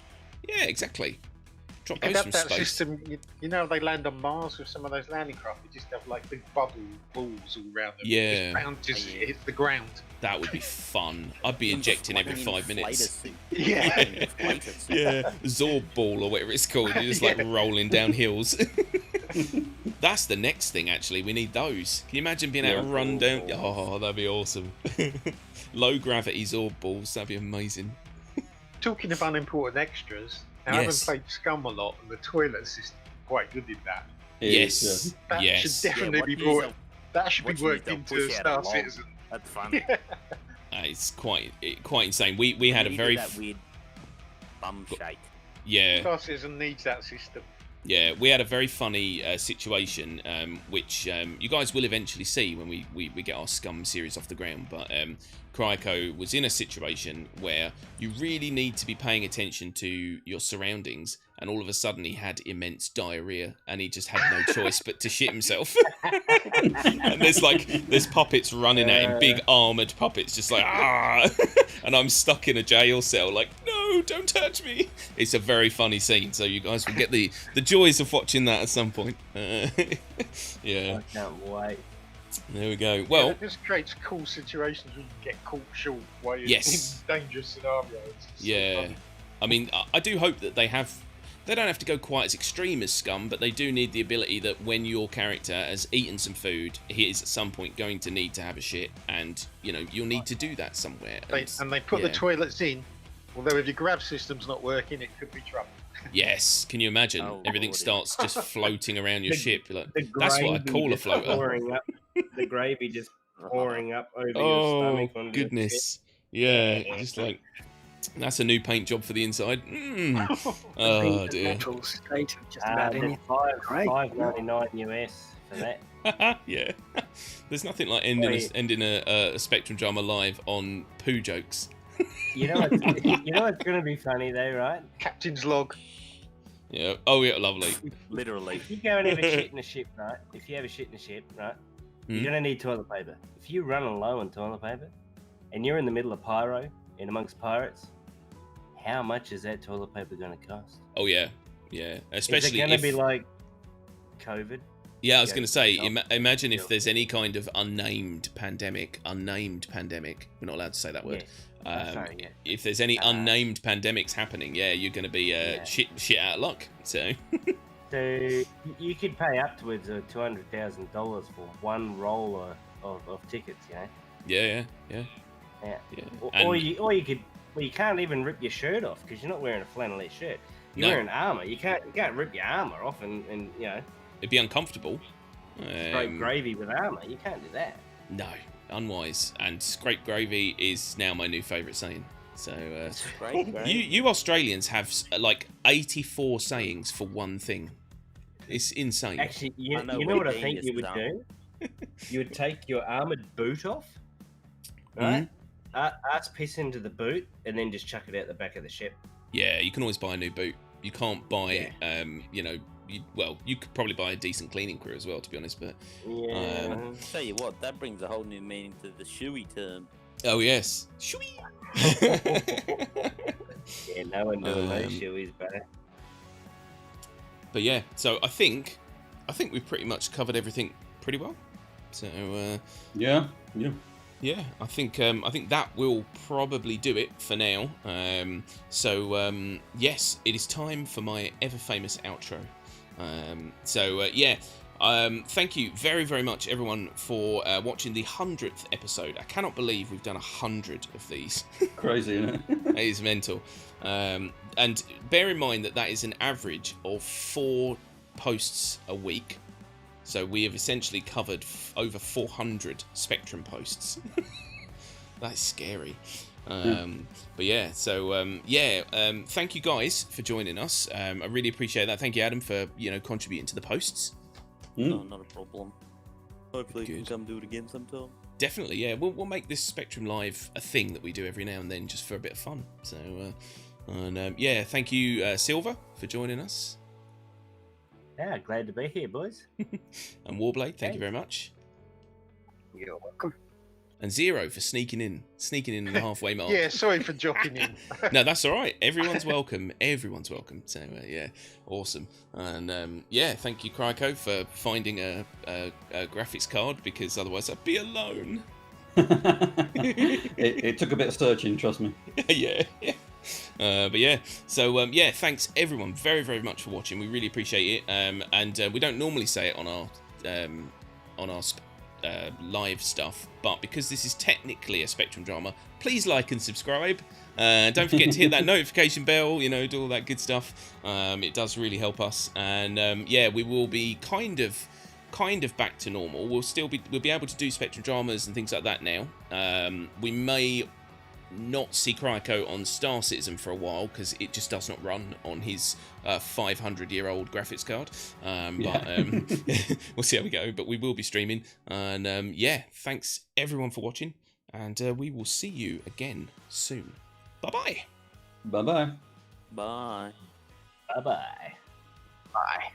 Yeah, exactly. Drop You those could from have that space. system, you know, they land on Mars with some of those landing craft. You just have like big bubble balls all around them. Yeah. It just bounces, it hits the ground. That would be fun. I'd be injecting every 5 minutes. Yeah. Yeah, Zorb ball or whatever it's called. You're just like rolling down hills. That's the next thing, actually. We need those. Can you imagine being able to run down? Oh, that'd be awesome. Low gravity Zorb balls. That'd be amazing. Talking of unimportant extras, I haven't played Scum a lot, and the toilet system is quite good in that. Yes. That Yes. should definitely be brought. That should be worked into Star Citizen. That's fun. It's quite insane. We had a very that weird bum shake. yeah. Star Citizen needs that system. Yeah, we had a very funny situation, which you guys will eventually see when we get our Scum series off the ground. But Kryko was in a situation where you really need to be paying attention to your surroundings, and all of a sudden he had immense diarrhea, and he just had no choice but to shit himself. And there's puppets running at him, big armoured puppets, just like ah, and I'm stuck in a jail cell, like no, don't touch me. It's a very funny scene, so you guys will get the joys of watching that at some point. Yeah. I can't wait. There we go. Well, it just creates cool situations where you get caught short while you're Yes. in dangerous scenarios. It's so yeah. fun. I mean, I do hope that they don't have to go quite as extreme as Scum, but they do need the ability that when your character has eaten some food, he is at some point going to need to have a shit, and you know you'll need to do that somewhere. And they put the toilets in, although if your grab system's not working, it could be trouble. Yes, can you imagine? Oh, Everything Lordy. starts just floating around your ship. Like, The that's what I'd gravy call a just floater. pouring up, the gravy just pouring up over your Oh stomach. onto your goodness! Yeah, just like that's a new paint job for the inside. Oh The dear. natural state of just chest. about any. Great. $5.99 US for that. Yeah, there's nothing like ending a Spectrum drama live on poo jokes. You know what's going to be funny though, right? Captain's log. Yeah. Oh yeah, lovely. Literally. If you go and have a shit in a ship, right? If you have a shit in a ship, right? Hmm. You're going to need toilet paper. If you run low on toilet paper, and you're in the middle of pyro, in amongst pirates, how much is that toilet paper going to cost? Oh yeah, yeah. Is Especially it going to if be like COVID? yeah, I was Yeah, going to say, no. imagine if there's any kind of unnamed pandemic. We're not allowed to say that word. Yes. Sorry, yeah. If there's any unnamed pandemics happening, yeah, you're going to be shit out of luck. So So you could pay upwards of $200,000 for one roll of tickets, you know? yeah. Yeah. Or And- you could. Well, you can't even rip your shirt off because you're not wearing a flannelette shirt. You're No. wearing armor. You can't rip your armor off and you know It'd be uncomfortable. scrape gravy with armor. You can't do that. No, unwise. And scrape gravy is now my new favourite saying. So Great, great. you Australians have like 84 sayings for one thing. It's insane. Actually, you I know know what what I think genius you would is do? You would take your armored boot off, right? Ass piss into the boot, and then just chuck it out the back of the ship. Yeah, you can always buy a new boot. You can't buy, you could probably buy a decent cleaning crew as well, to be honest. But Yeah. Tell you what, that brings a whole new meaning to the shoey term. oh yes, Shwee. Yeah, no one doing those Um, shoeies, bro. But yeah, so I think we've pretty much covered everything pretty well. So Yeah. yeah, I think that will probably do it for now. Yes, it is time for my ever famous outro. Thank you very, very much, everyone, for watching the 100th episode. I cannot believe we've done 100 of these. Crazy, isn't it? It is mental. and bear in mind that is an average of 4 posts a week. So we have essentially covered over 400 Spectrum posts. That's scary. But yeah, so thank you guys for joining us. I really appreciate that. Thank you, Adam, for contributing to the posts. No, not a problem. Hopefully you can come do it again sometime. Definitely, yeah. We'll make this Spectrum Live a thing that we do every now and then, just for a bit of fun. So, thank you, Silver, for joining us. Yeah, glad to be here, boys. And Warblade, thank you very much. You're welcome. And Zero for sneaking in the halfway mark. Yeah, sorry for dropping in. No, that's all right. Everyone's welcome. Everyone's welcome. So awesome. And thank you, Kryko, for finding a graphics card, because otherwise I'd be alone. it took a bit of searching, trust me. Yeah. Thanks everyone very, very much for watching. We really appreciate it. We don't normally say it on our live stuff, but because this is technically a Spectrum drama, please like and subscribe. Don't forget to hit that notification bell, do all that good stuff. It does really help us. And we will be kind of back to normal. We'll be able to do Spectrum dramas and things like that now. We may not see Kryko on Star Citizen for a while, because it just does not run on his 500-year-old graphics card. But we'll see how we go. But we will be streaming. And thanks everyone for watching, and we will see you again soon. Bye-bye. Bye-bye. Bye. Bye-bye. Bye.